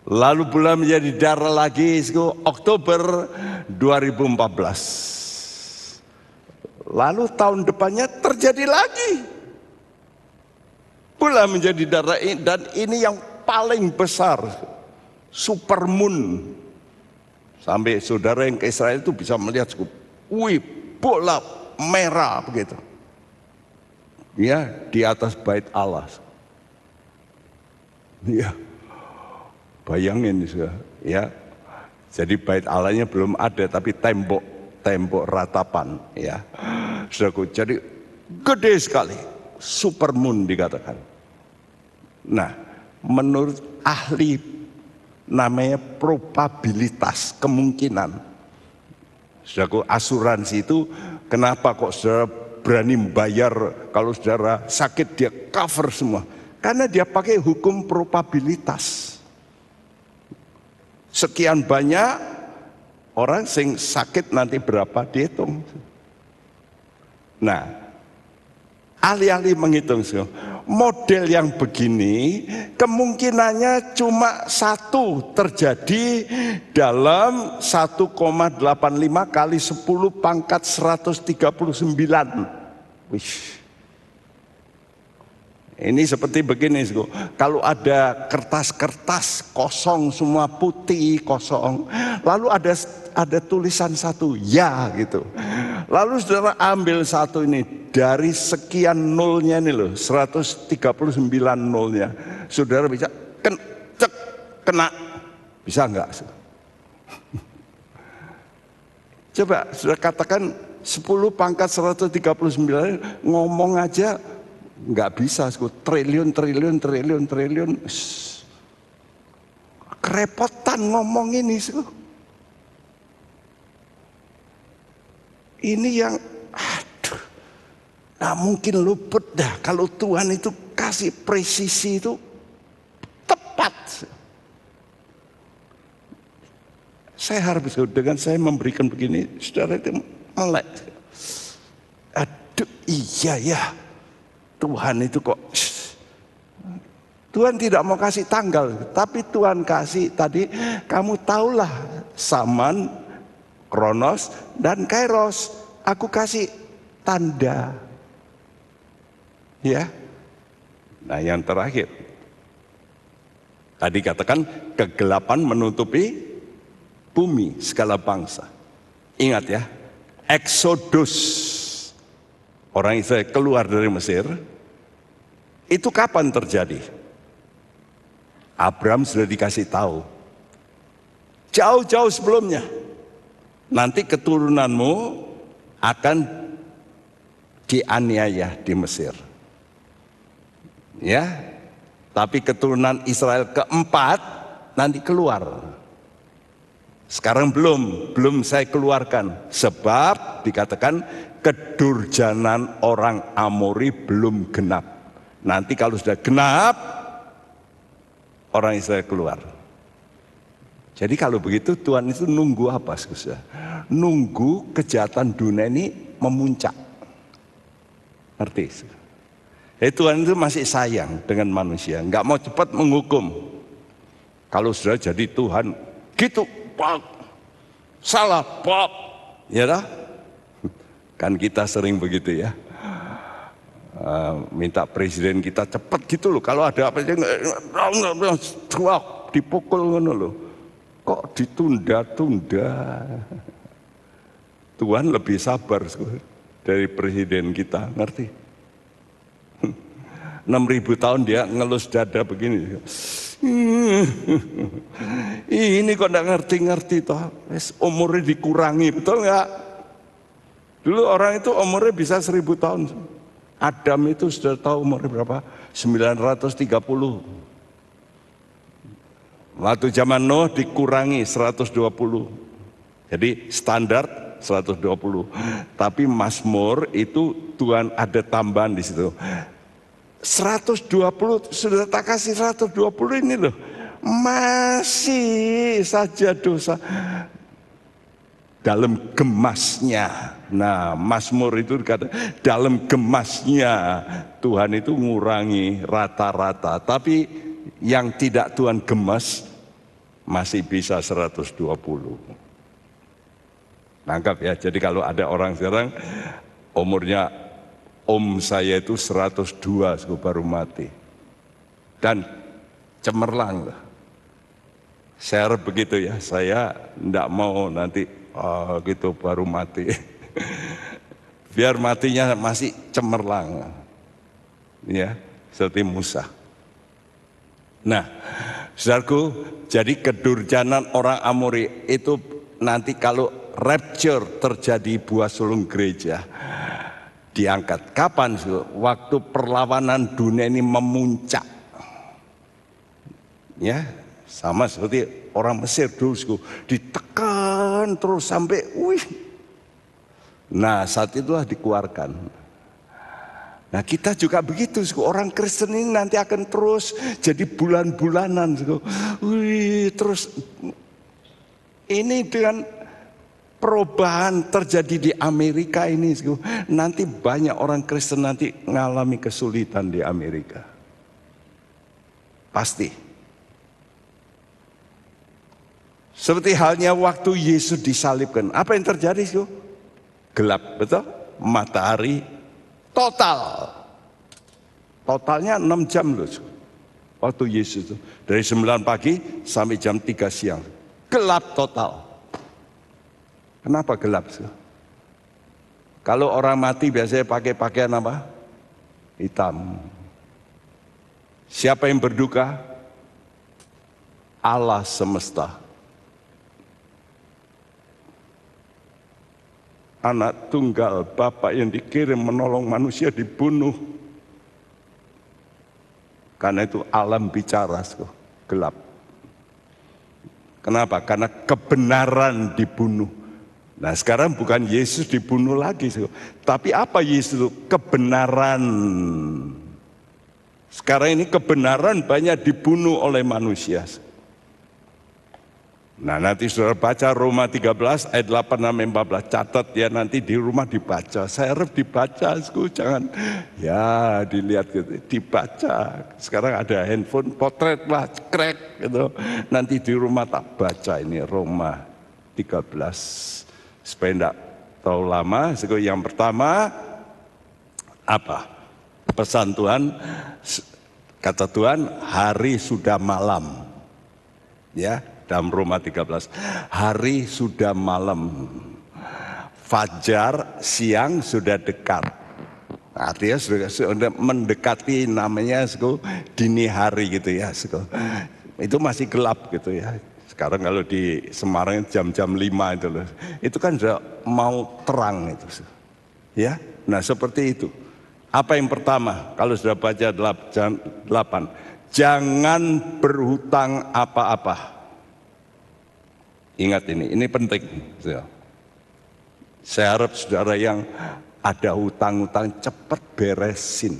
Lalu bulan menjadi darah lagi Oktober 2014. Lalu tahun depannya terjadi lagi. Bulan menjadi darah ini, dan ini yang paling besar, supermoon. Sampai saudara yang ke Israel itu bisa melihat, wih, bola merah begitu. Ya, di atas bait Allah. Ya, bayangin ya. Jadi bait Allahnya belum ada, tapi tembok ratapan, ya. Saudaraku, jadi gede sekali, supermoon dikatakan. Nah, menurut ahli namanya probabilitas, kemungkinan. Saudaraku, asuransi itu kenapa kok saudara berani membayar kalau saudara sakit, dia cover semua? Karena dia pakai hukum probabilitas. Sekian banyak orang sing sakit nanti berapa dihitung. Nah, ahli-ahli menghitung model yang begini kemungkinannya cuma 1 terjadi dalam 1,85 kali 10 pangkat 139. Wih. Ini seperti begini, kalau ada kertas-kertas kosong semua, putih kosong, lalu ada tulisan 1 ya gitu. Lalu saudara ambil 1 ini dari sekian nolnya ini loh, 139 nolnya, saudara bisa kena, bisa enggak? Coba saudara katakan 10 pangkat 139 ngomong aja nggak bisa, triliun. Kerepotan ngomong ini. Ini yang nah mungkin luput dah kalau Tuhan itu kasih presisi itu tepat. Saya harus dengan saya memberikan begini, saudara itu melek. Aduh iya ya, Tuhan itu kok. Tuhan tidak mau kasih tanggal, tapi Tuhan kasih tadi, kamu tahulah zaman, kronos, dan kairos. Aku kasih tanda. Ya. Nah yang terakhir. Tadi katakan kegelapan menutupi bumi segala bangsa. Ingat ya, Exodus. Orang Israel keluar dari Mesir. Itu kapan terjadi? Abraham sudah dikasih tahu. Jauh-jauh sebelumnya. Nanti keturunanmu akan dianiaya di Mesir. Ya, tapi keturunan Israel keempat nanti keluar. Sekarang belum saya keluarkan. Sebab dikatakan kedurjanan orang Amori belum genap. Nanti kalau sudah genap, orang Israel keluar. Jadi kalau begitu Tuhan itu nunggu apa? Nunggu kejahatan dunia ini memuncak. Ngerti? Jadi Tuhan itu masih sayang dengan manusia. Nggak mau cepat menghukum. Kalau sudah jadi Tuhan, gitu, pak, salah, pak, ya dah. Kan kita sering begitu ya. Minta presiden kita cepat gitu loh. Kalau ada apa aja dipukul ngono loh. Kok ditunda-tunda? Tuhan lebih sabar dari presiden kita, ngerti? 6.000 tahun dia ngelus dada begini. Ini kok enggak ngerti-ngerti toh. Umurnya dikurangi, betul nggak? Dulu orang itu umurnya bisa 1.000 tahun. Adam itu sudah tahu umurnya berapa? 930. Waktu zaman Nuh dikurangi 120. Jadi standar 120. Tapi Mazmur itu Tuhan ada tambahan di situ. 120 sudah tak kasih 120 ini loh. Masih saja dosa dalam gemasnya. Nah, Mazmur itu kata dalam gemasnya Tuhan itu ngurangi rata-rata. Tapi yang tidak Tuhan gemas masih bisa 120. Nangkap ya. Jadi kalau ada orang sekarang umurnya om saya itu 102 baru mati. Dan cemerlang. Saya harap begitu ya. Saya enggak mau nanti gitu baru mati. Biar matinya masih cemerlang. Ya, seperti Musa. Nah, saudaraku, jadi kedurjanan orang Amori itu nanti kalau rapture terjadi buah sulung gereja diangkat. Kapan? Waktu perlawanan dunia ini memuncak. Ya, sama seperti orang Mesir dulu, ditekan terus sampai Nah, saat itulah dikeluarkan. Nah, kita juga begitu, orang Kristen ini nanti akan terus jadi bulan-bulanan. Terus ini dengan perubahan terjadi di Amerika ini, nanti banyak orang Kristen nanti mengalami kesulitan di Amerika. Pasti. Seperti halnya waktu Yesus disalibkan. Apa yang terjadi? Gelap, betul? Matahari total. Totalnya 6 jam loh. Waktu Yesus itu. Dari 9 pagi sampai jam 3 siang. Gelap total. Kenapa gelap? Kalau orang mati biasanya pakai pakaian apa? Hitam. Siapa yang berduka? Allah semesta. anak tunggal Bapa yang dikirim menolong manusia dibunuh. Karena itu alam bicara, gelap. Kenapa? Karena kebenaran dibunuh. Nah sekarang bukan Yesus dibunuh lagi, tapi apa Yesus itu? Kebenaran. Sekarang ini kebenaran banyak dibunuh oleh manusia. Nah nanti saudara baca Roma 13 ayat 8 sampai 14, catat ya, nanti di rumah dibaca. Saya harap dibaca, jangan ya dilihat gitu, dibaca. Sekarang ada handphone, potret lah, crack gitu. Nanti di rumah tak baca ini Roma 13 supaya tidak terlalu lama. Yang pertama apa? Pesan Tuhan, kata Tuhan, hari sudah malam. Ya. Dalam Roma 13, hari sudah malam, fajar siang sudah dekat. Artinya sudah mendekati namanya dini hari gitu ya. Itu masih gelap gitu ya. Sekarang kalau di Semarang jam-jam 5 itu loh. Itu kan sudah mau terang itu. Ya. Nah, seperti itu. Apa yang pertama? Kalau sudah baca 8, jangan berhutang apa-apa. Ingat ini penting. Saya harap saudara yang ada hutang-hutang cepat beresin.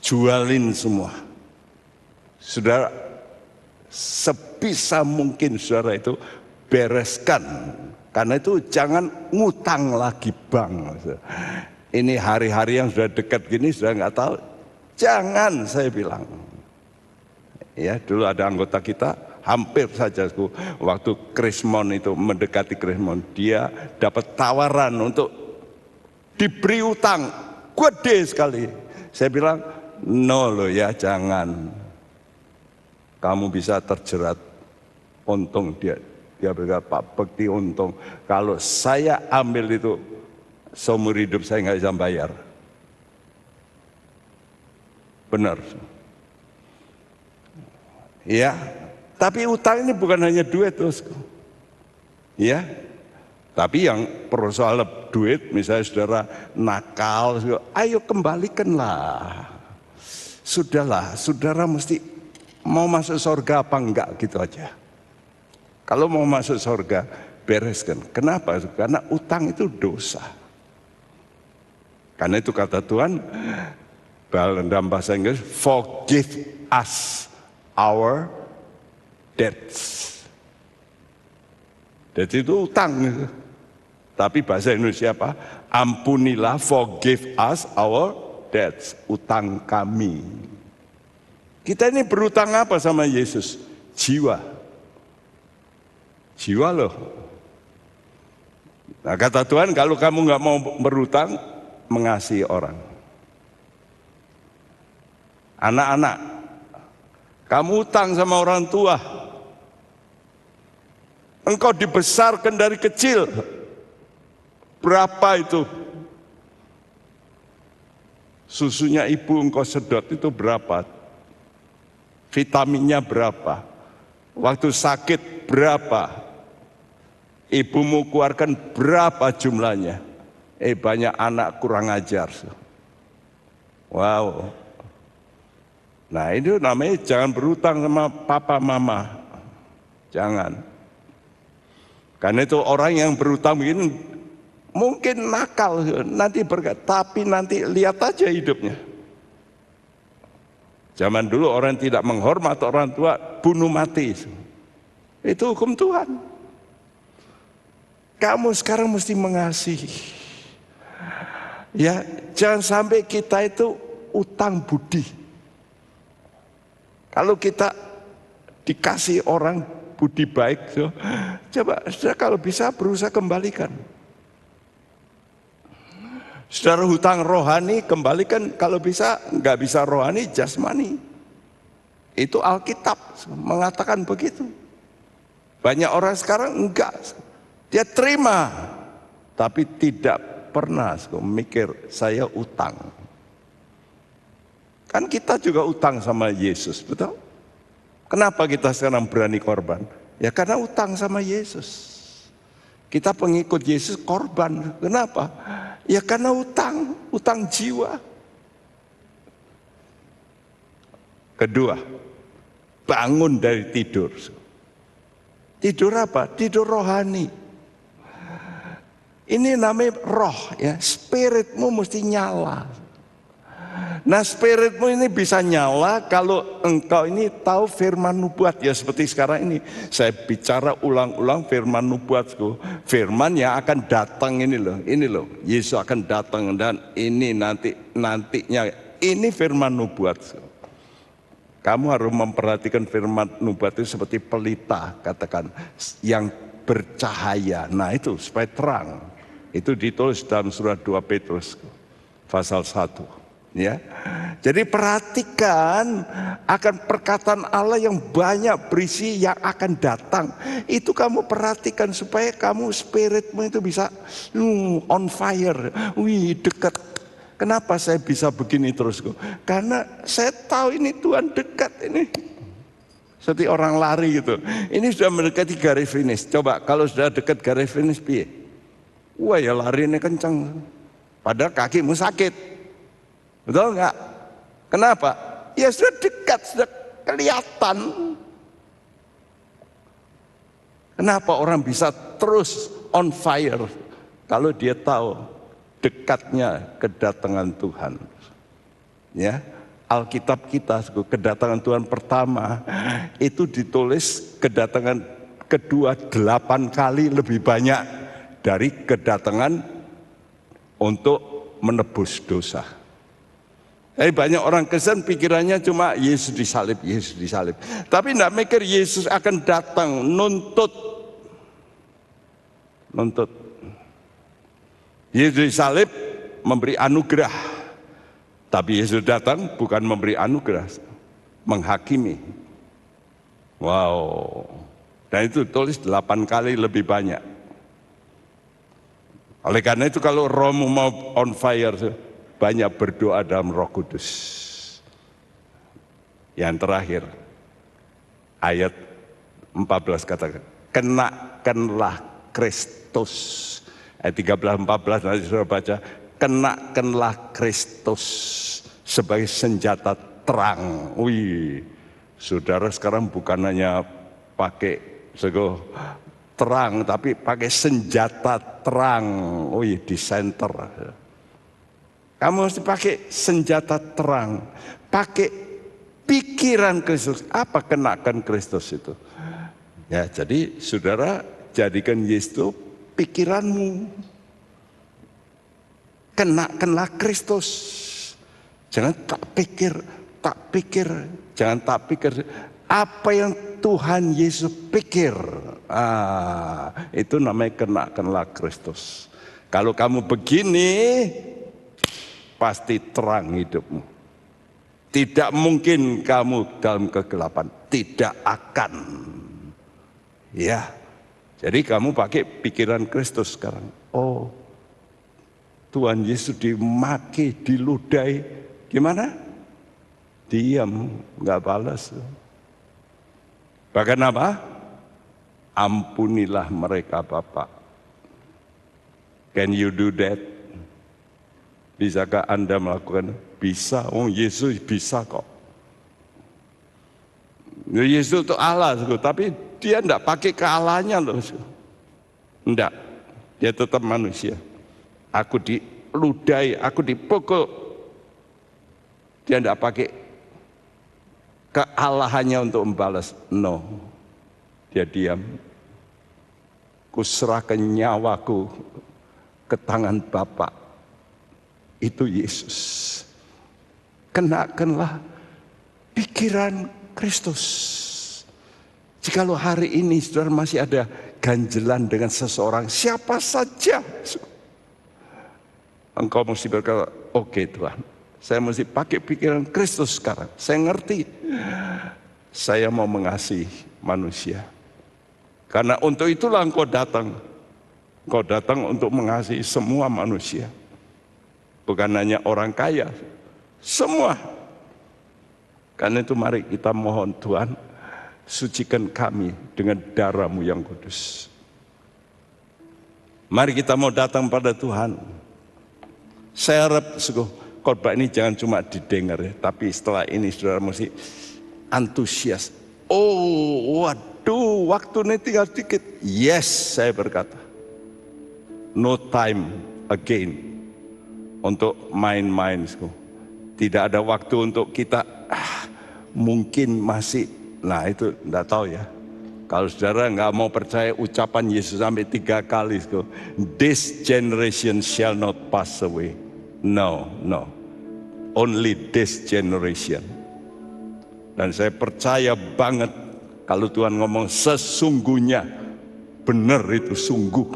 Jualin semua. Saudara, sebisa mungkin saudara itu bereskan. Karena itu jangan ngutang lagi bank. Ini hari-hari yang sudah dekat gini sudah nggak tahu. Jangan, saya bilang. Ya, dulu ada anggota kita hampir saja waktu Krismon itu mendekati Krismon, dia dapat tawaran untuk diberi utang gede sekali. Saya bilang no loh ya, jangan, kamu bisa terjerat untung. Dia berkata, Pak Bekti, untung kalau saya ambil itu seumur hidup saya nggak bisa bayar. Benar ya. Tapi utang ini bukan hanya duit terus, ya. Tapi yang persoalan duit, misalnya saudara nakal, ayo kembalikanlah. Sudahlah, saudara mesti mau masuk surga apa enggak gitu aja. Kalau mau masuk surga, bereskan. Kenapa? Karena utang itu dosa. Karena itu kata Tuhan dalam bahasa Inggris, forgive us our debts. Jadi itu utang. Tapi bahasa Indonesia apa? Ampunilah, forgive us our debts, utang kami. Kita ini berutang apa sama Yesus? Jiwa. Jiwa loh. Nah kata Tuhan, kalau kamu nggak mau berutang, mengasihi orang. Anak-anak, kamu utang sama orang tua. Engkau dibesarkan dari kecil. Berapa itu? Susunya ibu engkau sedot itu berapa? Vitaminnya berapa? Waktu sakit berapa? Ibumu keluarkan berapa jumlahnya? Banyak anak kurang ajar. Wow. Nah itu namanya jangan berutang sama papa mama. Jangan. Karena itu orang yang berutang begini mungkin nakal nanti berkata, tapi nanti lihat aja hidupnya. Zaman dulu orang tidak menghormat orang tua, bunuh mati. Itu hukum Tuhan. Kamu sekarang mesti mengasihi. Ya, jangan sampai kita itu utang budi. Kalau kita dikasih orang budi baik, coba saudara kalau bisa berusaha kembalikan. Saudara hutang rohani kembalikan, kalau bisa, nggak bisa rohani, jasmani. Itu Alkitab mengatakan begitu. Banyak orang sekarang enggak, dia terima, tapi tidak pernah mikir saya utang. Kan kita juga utang sama Yesus, betul? Kenapa kita sekarang berani korban? Ya karena utang sama Yesus. Kita pengikut Yesus korban. Kenapa? Ya karena utang jiwa. Kedua, bangun dari tidur. Tidur apa? Tidur rohani. Ini namanya roh ya, spiritmu mesti nyala. Nah spiritmu ini bisa nyala kalau engkau ini tahu firman nubuat ya, seperti sekarang ini. Saya bicara ulang-ulang firman nubuatku. Firman yang akan datang ini loh. Yesus akan datang dan ini nantinya. Ini firman nubuatku. Kamu harus memperhatikan firman nubuat itu seperti pelita, katakan, yang bercahaya. Nah itu supaya terang. Itu ditulis dalam surat 2 Petrus pasal 1. Ya. Jadi perhatikan akan perkataan Allah yang banyak berisi yang akan datang. Itu kamu perhatikan supaya kamu spiritmu itu bisa on fire. Wih, dekat. Kenapa saya bisa begini terus? Karena saya tahu ini Tuhan dekat ini. Seperti orang lari gitu. Ini sudah mendekati garis finish. Coba kalau sudah dekat garis finish piye? Wah ya lari ini kencang. Padahal kakimu sakit. Betul enggak? Kenapa? Ya sudah dekat, sudah kelihatan. Kenapa orang bisa terus on fire? Kalau dia tahu dekatnya kedatangan Tuhan. Ya, Alkitab kita kedatangan Tuhan pertama itu ditulis kedatangan kedua 8 kali lebih banyak dari kedatangan untuk menebus dosa. Jadi banyak orang Kristen pikirannya cuma Yesus disalib. Tapi tidak mikir Yesus akan datang nuntut. Yesus disalib memberi anugerah. Tapi Yesus datang bukan memberi anugerah, menghakimi. Wow. Dan itu tulis 8 kali lebih banyak. Oleh karena itu kalau rohmu mau on fire, banyak berdoa dalam Roh Kudus. Yang terakhir, ayat 14 katakan, kenakanlah Kristus. Ayat 13-14 nanti sudah baca, kenakanlah Kristus sebagai senjata terang. Wih, saudara sekarang bukan hanya pakai terang, tapi pakai senjata terang. Wih, di center. Kamu mesti pakai senjata terang, pakai pikiran Kristus. Apa kenakan Kristus itu? Ya, jadi saudara jadikan Yesus pikiranmu. Kenakanlah Kristus. Jangan tak pikir. Jangan tak pikir apa yang Tuhan Yesus pikir. Itu namanya kenakanlah Kristus. Kalau kamu begini, pasti terang hidupmu. Tidak mungkin kamu dalam kegelapan. Tidak akan. Ya. Jadi kamu pakai pikiran Kristus sekarang. Oh, Tuhan Yesus dimaki, diludahi. Gimana? Diam, nggak balas. Bahkan apa? Ampunilah mereka Bapa. Can you do that? Bisakah Anda melakukan? Bisa. Oh, Yesus bisa kok. Yesus itu Allah, tapi dia tidak pakai kealahannya loh. Tidak, dia tetap manusia. Aku diludahi, aku dipukul. Dia tidak pakai kealahannya untuk membalas. No, dia diam. Kuserahkan nyawaku ke tangan Bapa. Itu Yesus. Kenakanlah pikiran Kristus. Jikalau hari ini saudara masih ada ganjelan dengan seseorang, siapa saja, engkau mesti berkata, oke Tuhan, saya mesti pakai pikiran Kristus sekarang. Saya ngerti, saya mau mengasihi manusia. Karena untuk itulah engkau datang. Engkau datang untuk mengasihi semua manusia. Bukan hanya orang kaya, semua. Karena itu mari kita mohon Tuhan, sucikan kami dengan darah-Mu yang kudus. Mari kita mau datang pada Tuhan. Saya harap khotbah ini jangan cuma didengar ya, tapi setelah ini saudara mesti antusias. Oh, waduh, waktu ini tinggal sedikit. Yes, saya berkata. No time again untuk main-main. Tidak ada waktu untuk kita mungkin masih. Nah itu enggak tahu ya. Kalau saudara nggak mau percaya ucapan Yesus sampai 3 kali, this generation shall not pass away. No, only this generation. Dan saya percaya banget kalau Tuhan ngomong sesungguhnya, benar itu sungguh,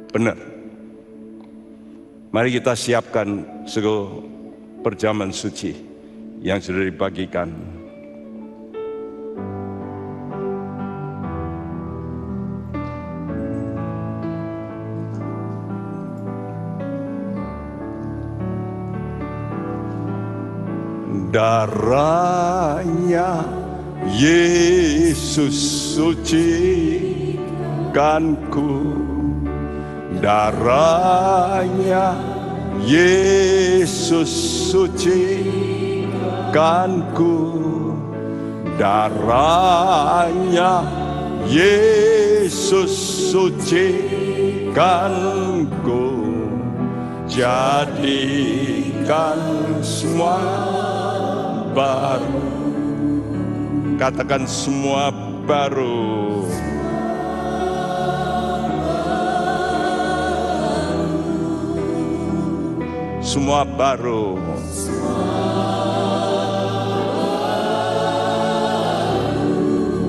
benar. Mari kita siapkan perjamuan suci yang sudah dibagikan. Darahnya Yesus sucikanku, darahnya Yesus sucikanku, darahnya Yesus sucikanku, jadikan semua baru. Katakan semua baru. Semua baru.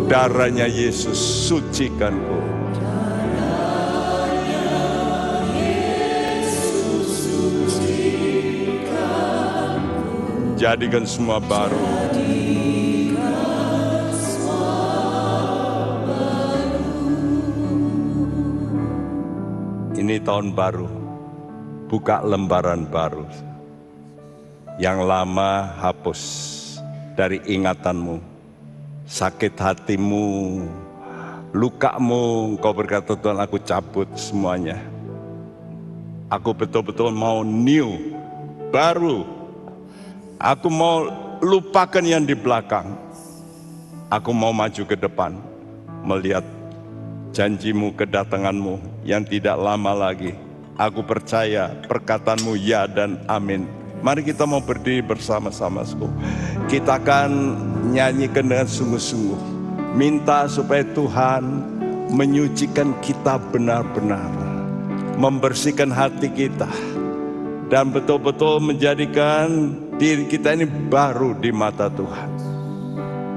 Darahnya Yesus sucikanku. Jadikan semua baru. Ini tahun baru, buka lembaran baru. Yang lama hapus dari ingatanmu, sakit hatimu, lukamu. Engkau berkata, Tuhan, aku cabut semuanya. Aku betul-betul mau new, baru. Aku mau lupakan yang di belakang. Aku mau maju ke depan, melihat janjimu, kedatanganmu yang tidak lama lagi. Aku percaya perkataanmu ya dan amin. Mari kita mau berdiri bersama-sama. Kita akan nyanyikan dengan sungguh-sungguh. Minta supaya Tuhan menyucikan kita benar-benar. Membersihkan hati kita. Dan betul-betul menjadikan diri kita ini baru di mata Tuhan.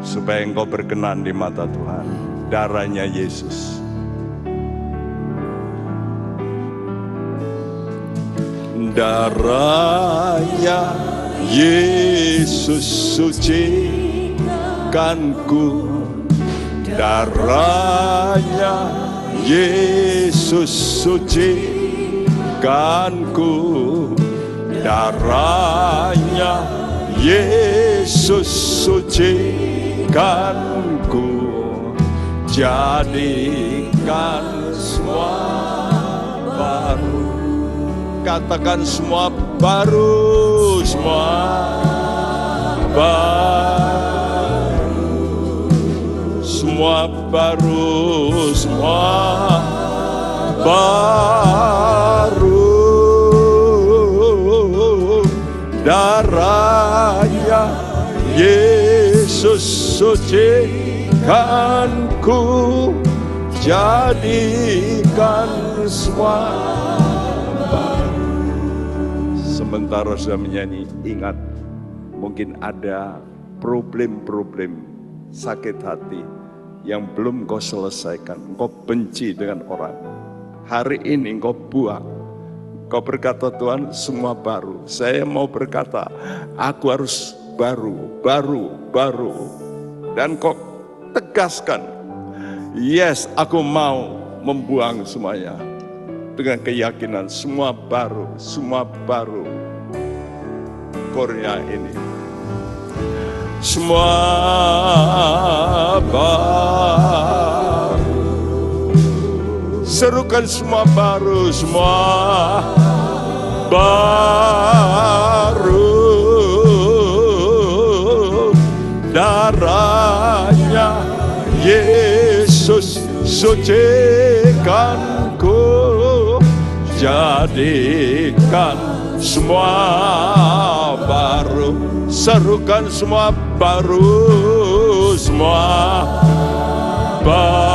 Supaya engkau berkenan di mata Tuhan. Darahnya Yesus. Darahnya Yesus sucikanku. Darahnya Yesus sucikanku. Darahnya Yesus sucikanku, jadikan semua baru. Katakan semua baru, semua baru, semua baru, semua baru. Darahnya Yesus sucikanku, jadikan semua baru. Sementara sudah menyanyi, ingat mungkin ada problem-problem sakit hati yang belum kau selesaikan. Kau benci dengan orang. Hari ini kau buang. Kau berkata, Tuhan, semua baru. Saya mau berkata, aku harus baru. Dan kau tegaskan, yes, aku mau membuang semuanya. Dengan keyakinan, semua baru. Korea ini. Semua baru. Serukan semua baru, semua baru. Darahnya Yesus sucikan ku, jadikan semua baru. Serukan semua baru, semua baru.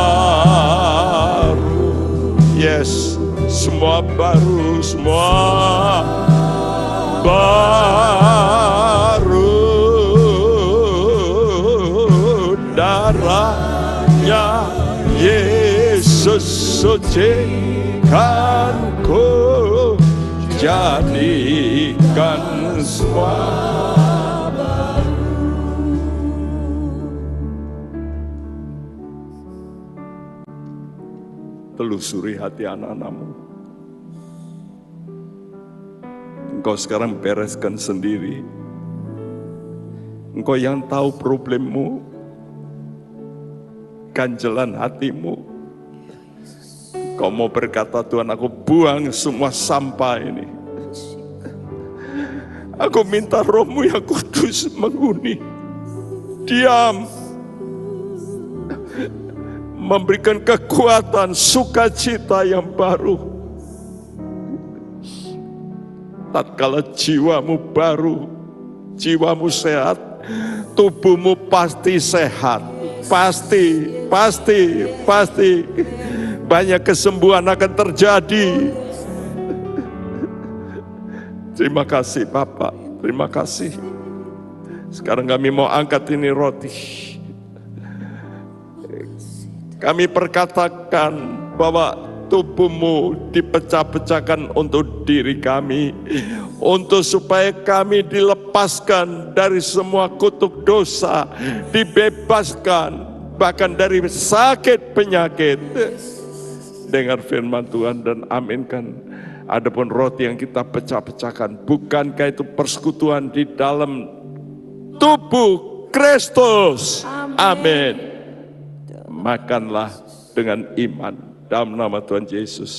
Yes, semua baru, semua baru. Darahnya Yesus sucikan ku, jadikan semua baru. Telusuri hati anak-anakmu. Engkau sekarang bereskan sendiri. Engkau yang tahu problemmu, ganjelan hatimu. Kau mau berkata, Tuhan, aku buang semua sampah ini. Aku minta Roh-Mu yang kudus menghuni. Diam. Memberikan kekuatan, sukacita yang baru. Tatkala jiwamu baru, jiwamu sehat, tubuhmu pasti sehat. Pasti. Banyak kesembuhan akan terjadi. Terima kasih Bapak, terima kasih. Sekarang kami mau angkat ini roti. Kami perkatakan bahwa tubuhmu dipecah-pecahkan untuk diri kami, untuk supaya kami dilepaskan dari semua kutuk dosa, dibebaskan bahkan dari sakit penyakit. Dengar firman Tuhan dan aminkan. Adapun roti yang kita pecah-pecahkan, bukankah itu persekutuan di dalam tubuh Kristus? Amin. Makanlah dengan iman dalam nama Tuhan Yesus.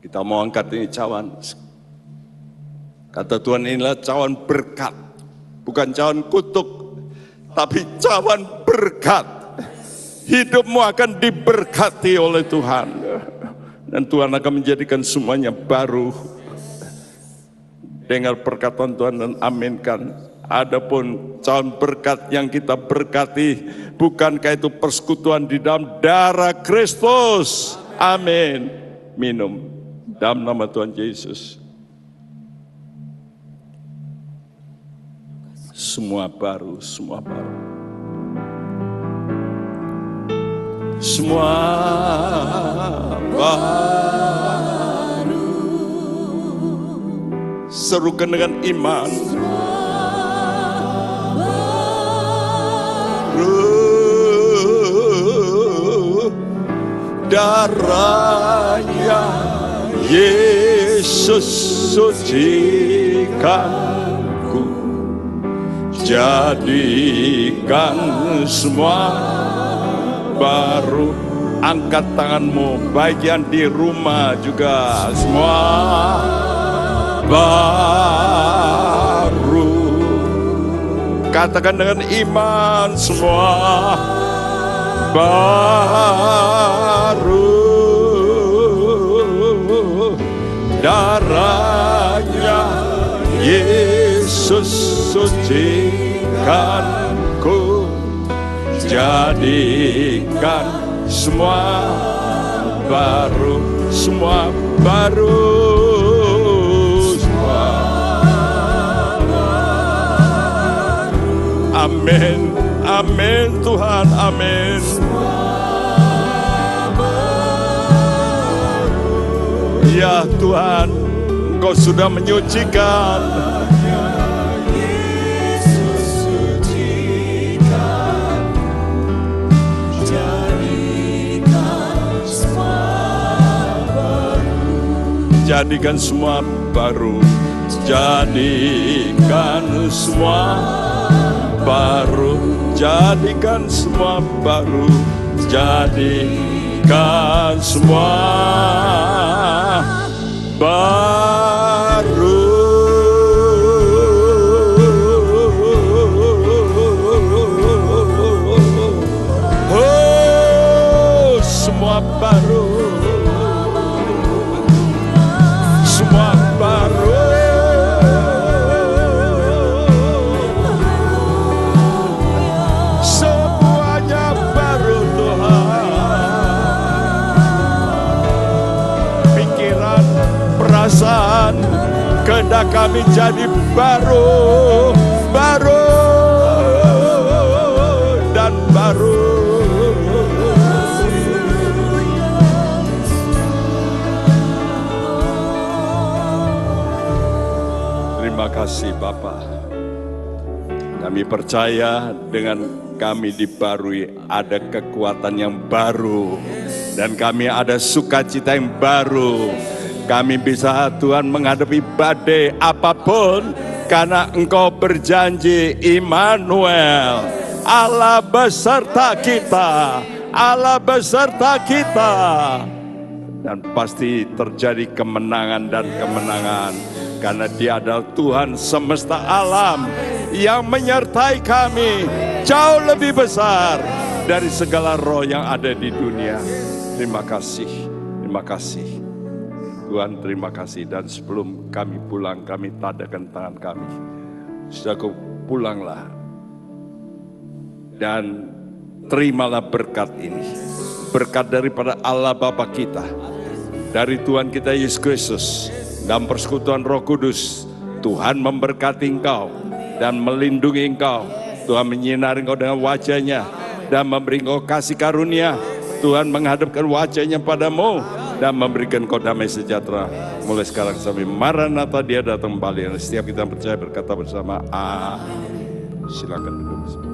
Kita mau angkat ini cawan. Kata Tuhan, inilah cawan berkat, bukan cawan kutuk, tapi cawan berkat. Hidupmu akan diberkati oleh Tuhan. Dan Tuhan akan menjadikan semuanya baru. Dengar perkataan Tuhan dan aminkan. Adapun cawan berkat yang kita berkati, bukankah itu persekutuan di dalam darah Kristus? Amin. Minum dalam nama Tuhan Yesus. Semua baru, semua baru. Semua baru. Serukan dengan iman. Darahnya Yesus sucikanku, jadikan semua baru. Angkat tanganmu, baik yang di rumah juga, semua baru. Katakan dengan iman, semua baru. Darahnya Yesus sucikanku, jadikan semua baru, semua baru, semua baru. Amin, amin Tuhan, amin. Ya Tuhan, Engkau sudah menyucikan. Yesus sucikan, jadikan semua baru, jadikan semua baru, jadikan semua baru, jadikan semua baru. Oh, semua baru, semua baru. Semuanya baru Tuhan. Pikiran, perasaan, kehendak kami jadi baru, baru dan baru. Terima kasih Bapa. Kami percaya dengan kami dibarui ada kekuatan yang baru, dan kami ada sukacita yang baru. Kami bisa Tuhan menghadapi badai apapun, karena Engkau berjanji, Immanuel, Allah beserta kita, Allah beserta kita. Dan pasti terjadi kemenangan dan kemenangan, karena Dia adalah Tuhan semesta alam yang menyertai kami jauh lebih besar dari segala roh yang ada di dunia. Terima kasih, terima kasih Tuhan, terima kasih. Dan sebelum kami pulang, kami tadakan tangan kami. Saudaraku, pulanglah dan terimalah berkat ini, berkat daripada Allah Bapa kita, dari Tuhan kita Yesus Kristus, dan persekutuan Roh Kudus. Tuhan memberkati engkau dan melindungi engkau. Tuhan menyinari engkau dengan wajah-Nya dan memberi engkau kasih karunia. Tuhan menghadapkan wajah-Nya padamu dan memberikan engkau damai sejahtera mulai sekarang sampai Maranatha, Dia datang kembali. Dan setiap kita percaya berkata bersama, Silakan duduk.